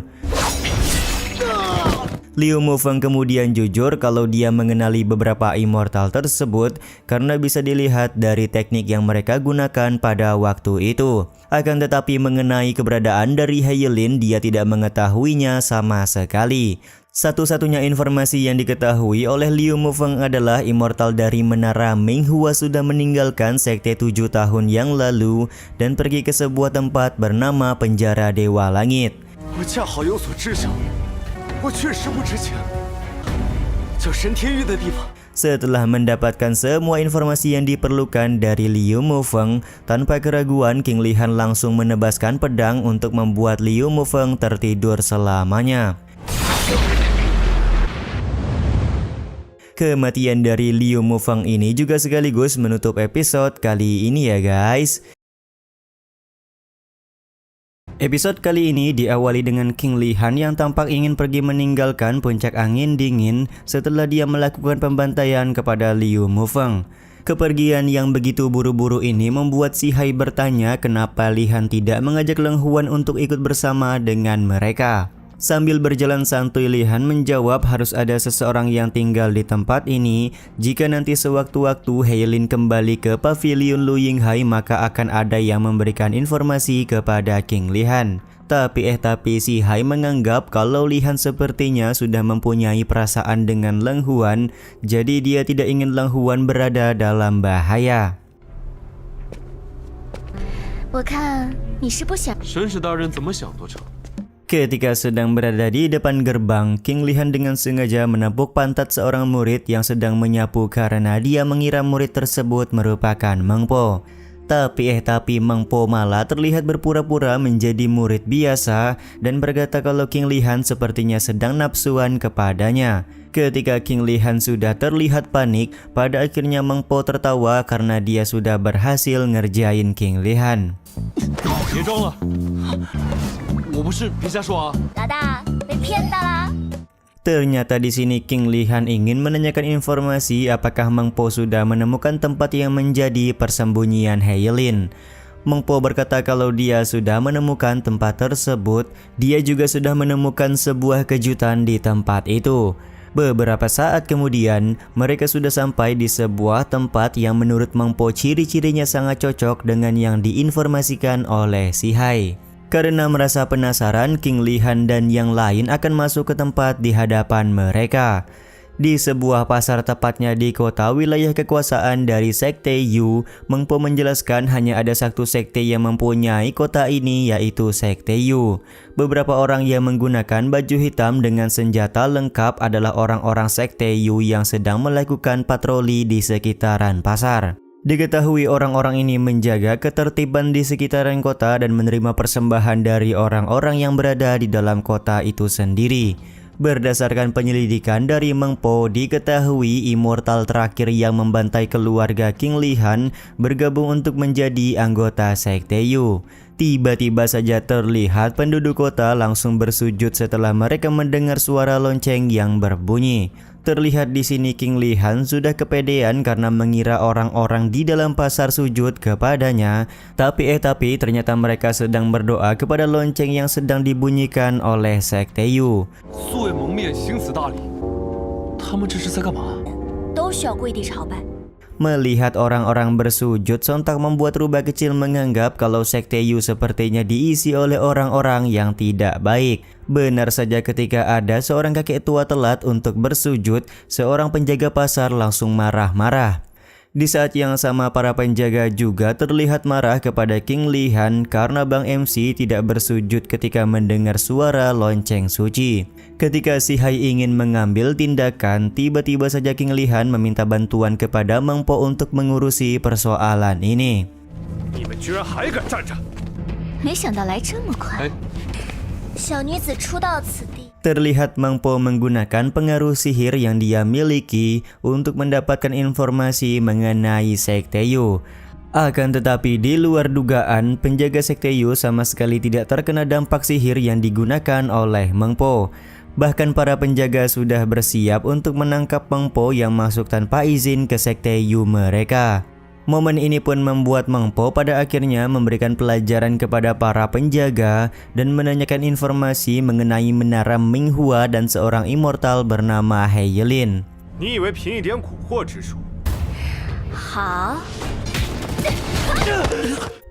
Liu Mufeng kemudian jujur kalau dia mengenali beberapa immortal tersebut karena bisa dilihat dari teknik yang mereka gunakan pada waktu itu. Akan tetapi mengenai keberadaan dari Heilin dia tidak mengetahuinya sama sekali. Satu-satunya informasi yang diketahui oleh Liu Mufeng adalah immortal dari Menara Minghua sudah meninggalkan sekte 7 tahun yang lalu dan pergi ke sebuah tempat bernama Penjara Dewa Langit. Setelah mendapatkan semua informasi yang diperlukan dari Liu Mufeng, tanpa keraguan King Lihan langsung menebaskan pedang untuk membuat Liu Mufeng tertidur selamanya. Kematian dari Liu Mufeng ini juga sekaligus menutup episode kali ini ya guys. Episode kali ini diawali dengan King Lihan yang tampak ingin pergi meninggalkan puncak angin dingin setelah dia melakukan pembantaian kepada Liu Mufeng. Kepergian yang begitu buru-buru ini membuat Si Hai bertanya kenapa Lihan tidak mengajak Leng Huan untuk ikut bersama dengan mereka. Sambil berjalan santuy Lihan menjawab harus ada seseorang yang tinggal di tempat ini. Jika nanti sewaktu-waktu Heilin kembali ke pavilion Lu Yinghai maka akan ada yang memberikan informasi kepada King Lihan. Tapi Si Hai menganggap kalau Lihan sepertinya sudah mempunyai perasaan dengan Leng Huan, jadi dia tidak ingin Leng Huan berada dalam bahaya. 我看你是不想。神使大人怎么想都成。 Ketika sedang berada di depan gerbang, King Lihan dengan sengaja menepuk pantat seorang murid yang sedang menyapu karena dia mengira murid tersebut merupakan Meng Po. Tapi Meng Po malah terlihat berpura-pura menjadi murid biasa dan berkata kalau King Lihan sepertinya sedang nafsuan kepadanya. Ketika King Lihan sudah terlihat panik, pada akhirnya Meng Po tertawa karena dia sudah berhasil ngerjain King Lihan. 别装了，我不是，别瞎说啊！老大被骗到啦！ Ternyata di sini King Lihan ingin menanyakan informasi apakah Meng Po sudah menemukan tempat yang menjadi persembunyian Heilin. Meng Po berkata kalau dia sudah menemukan tempat tersebut, dia juga sudah menemukan sebuah kejutan di tempat itu. Beberapa saat kemudian, mereka sudah sampai di sebuah tempat yang menurut Meng Po ciri-cirinya sangat cocok dengan yang diinformasikan oleh Si Hai. Karena merasa penasaran, King Lihan dan yang lain akan masuk ke tempat di hadapan mereka. Di sebuah pasar tepatnya di kota wilayah kekuasaan dari Sekte Yu, Meng Po menjelaskan hanya ada satu sekte yang mempunyai kota ini yaitu Sekte Yu. Beberapa orang yang menggunakan baju hitam dengan senjata lengkap adalah orang-orang Sekte Yu yang sedang melakukan patroli di sekitaran pasar. Diketahui orang-orang ini menjaga ketertiban di sekitaran kota dan menerima persembahan dari orang-orang yang berada di dalam kota itu sendiri. Berdasarkan penyelidikan dari Meng Po, diketahui immortal terakhir yang membantai keluarga King Lihan bergabung untuk menjadi anggota Sekte Yu. Tiba-tiba saja terlihat penduduk kota langsung bersujud setelah mereka mendengar suara lonceng yang berbunyi. Terlihat di sini King Lihan sudah kepedean karena mengira orang-orang di dalam pasar sujud kepadanya. Tapi ternyata mereka sedang berdoa kepada lonceng yang sedang dibunyikan oleh Sekte Yu. 素未蒙面，行此大礼，他们这是在干嘛？ 都需要跪地朝拜。 Melihat orang-orang bersujud sontak membuat rubah kecil menganggap kalau Sekte Yu sepertinya diisi oleh orang-orang yang tidak baik. Benar saja ketika ada seorang kakek tua telat untuk bersujud, seorang penjaga pasar langsung marah-marah. Di saat yang sama para penjaga juga terlihat marah kepada King Lihan karena Bang MC tidak bersujud ketika mendengar suara lonceng suci. Ketika Si Hai ingin mengambil tindakan, tiba-tiba saja King Lihan meminta bantuan kepada Meng Po untuk mengurusi persoalan ini. 你们居然还敢站着！ 没想到来这么快。哎， 小女子初到此地。 Terlihat Meng Po menggunakan pengaruh sihir yang dia miliki untuk mendapatkan informasi mengenai Sekte Yu. Akan tetapi di luar dugaan, penjaga Sekte Yu sama sekali tidak terkena dampak sihir yang digunakan oleh Meng Po. Bahkan para penjaga sudah bersiap untuk menangkap Meng Po yang masuk tanpa izin ke Sekte Yu mereka. Momen ini pun membuat Meng Po pada akhirnya memberikan pelajaran kepada para penjaga dan menanyakan informasi mengenai menara Minghua dan seorang immortal bernama Heilin. 你以为凭一点蛊惑之术？ 好，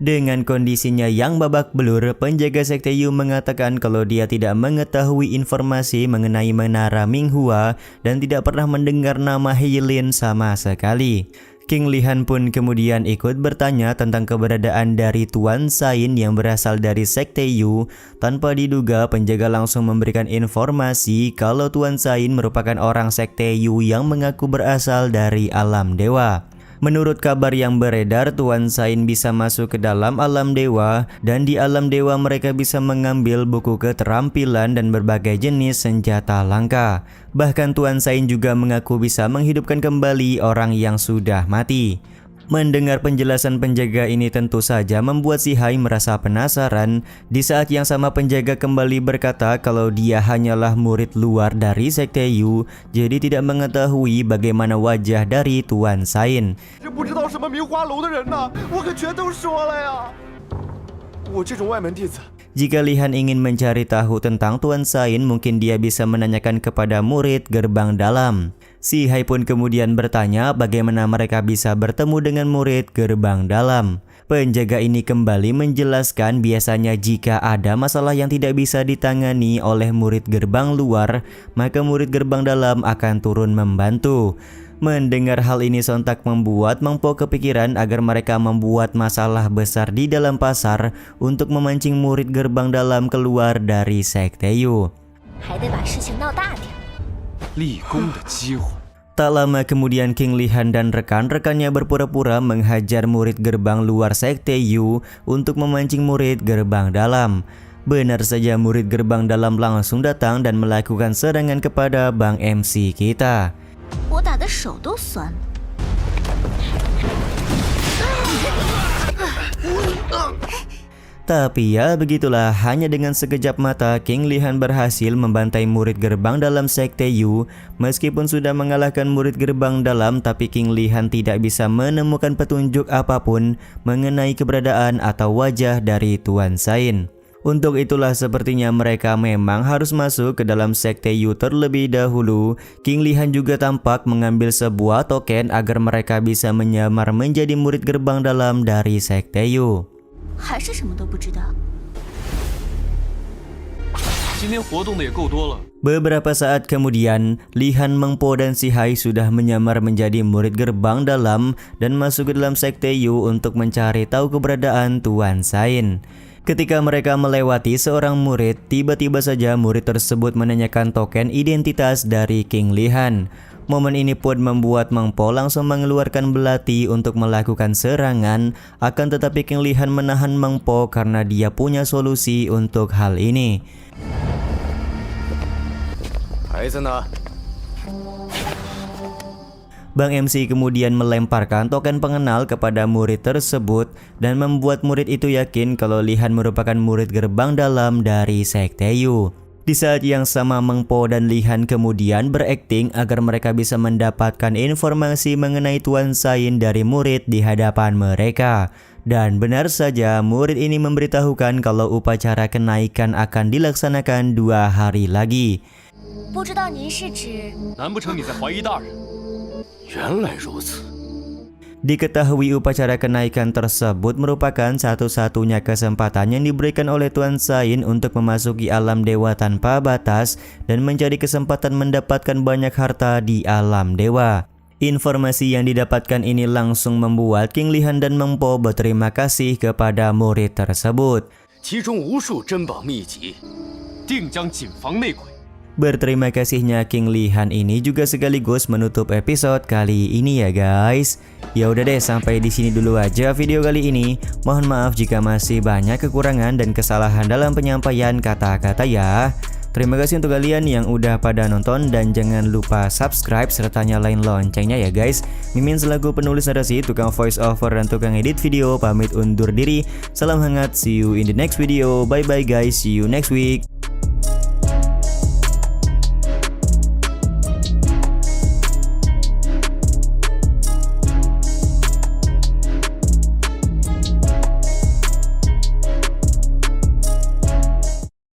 Dengan kondisinya yang babak belur, penjaga Sekte Yu mengatakan kalau dia tidak mengetahui informasi mengenai menara Minghua dan tidak pernah mendengar nama Heilin sama sekali. King Lihan pun kemudian ikut bertanya tentang keberadaan dari Tuan Sain yang berasal dari Sekte Yu. Tanpa diduga, penjaga langsung memberikan informasi kalau Tuan Sain merupakan orang Sekte Yu yang mengaku berasal dari alam dewa. Menurut kabar yang beredar, Tuan Sain bisa masuk ke dalam alam dewa, dan di alam dewa mereka bisa mengambil buku keterampilan dan berbagai jenis senjata langka. Bahkan Tuan Sain juga mengaku bisa menghidupkan kembali orang yang sudah mati. Mendengar penjelasan penjaga ini tentu saja membuat si Hai merasa penasaran. Di saat yang sama penjaga kembali berkata kalau dia hanyalah murid luar dari Sekte Yu, jadi tidak mengetahui bagaimana wajah dari Tuan Sain. Jika Lihan ingin mencari tahu tentang Tuan Sain, mungkin dia bisa menanyakan kepada murid gerbang dalam. Si Hai pun kemudian bertanya bagaimana mereka bisa bertemu dengan murid gerbang dalam. Penjaga ini kembali menjelaskan biasanya jika ada masalah yang tidak bisa ditangani oleh murid gerbang luar, maka murid gerbang dalam akan turun membantu. Mendengar hal ini sontak membuat Meng Po kepikiran agar mereka membuat masalah besar di dalam pasar untuk memancing murid gerbang dalam keluar dari Sekte Yu. Tak lama kemudian King Lihan dan rekan-rekannya berpura-pura menghajar murid gerbang luar Sekte Yu untuk memancing murid gerbang dalam. Benar saja, murid gerbang dalam langsung datang dan melakukan serangan kepada Bang MC kita. Tapi ya begitulah, hanya dengan sekejap mata King Lihan berhasil membantai murid gerbang dalam Sekte Yu. Meskipun sudah mengalahkan murid gerbang dalam, tapi King Lihan tidak bisa menemukan petunjuk apapun mengenai keberadaan atau wajah dari Tuan Sain. Untuk itulah sepertinya mereka memang harus masuk ke dalam Sekte Yu terlebih dahulu. King Lihan juga tampak mengambil sebuah token agar mereka bisa menyamar menjadi murid gerbang dalam dari Sekte Yu. Beberapa saat kemudian, Lihan, Meng Po, dan si Hai sudah menyamar menjadi murid gerbang dalam dan masuk ke dalam Sekte Yu untuk mencari tahu keberadaan Tuan Sain. Ketika mereka melewati seorang murid, tiba-tiba saja murid tersebut menanyakan token identitas dari King Lihan. Momen ini pun membuat Meng Po langsung mengeluarkan belati untuk melakukan serangan. Akan tetapi King Lihan menahan Meng Po karena dia punya solusi untuk hal ini. Bang MC kemudian melemparkan token pengenal kepada murid tersebut dan membuat murid itu yakin kalau Lihan merupakan murid gerbang dalam dari Sekte Yu. Di saat yang sama, Meng Po dan Lihan kemudian berakting agar mereka bisa mendapatkan informasi mengenai Tuan Sain dari murid di hadapan mereka. Dan benar saja, murid ini memberitahukan kalau upacara kenaikan akan dilaksanakan 2 hari lagi. Diketahui upacara kenaikan tersebut merupakan satu-satunya kesempatan yang diberikan oleh Tuan Sain untuk memasuki alam dewa tanpa batas dan mencari kesempatan mendapatkan banyak harta di alam dewa. Informasi yang didapatkan ini langsung membuat King Lihan dan Meng Po berterima kasih kepada murid tersebut. Berterima kasihnya King Lihan ini juga sekaligus menutup episode kali ini ya guys. Ya udah deh, sampai di sini dulu aja video kali ini. Mohon maaf jika masih banyak kekurangan dan kesalahan dalam penyampaian kata-kata ya. Terima kasih untuk kalian yang udah pada nonton dan jangan lupa subscribe serta nyalain loncengnya ya guys. Mimin selaku penulis narasi, tukang voice over dan tukang edit video pamit undur diri. Salam hangat, see you in the next video. Bye bye guys, see you next week.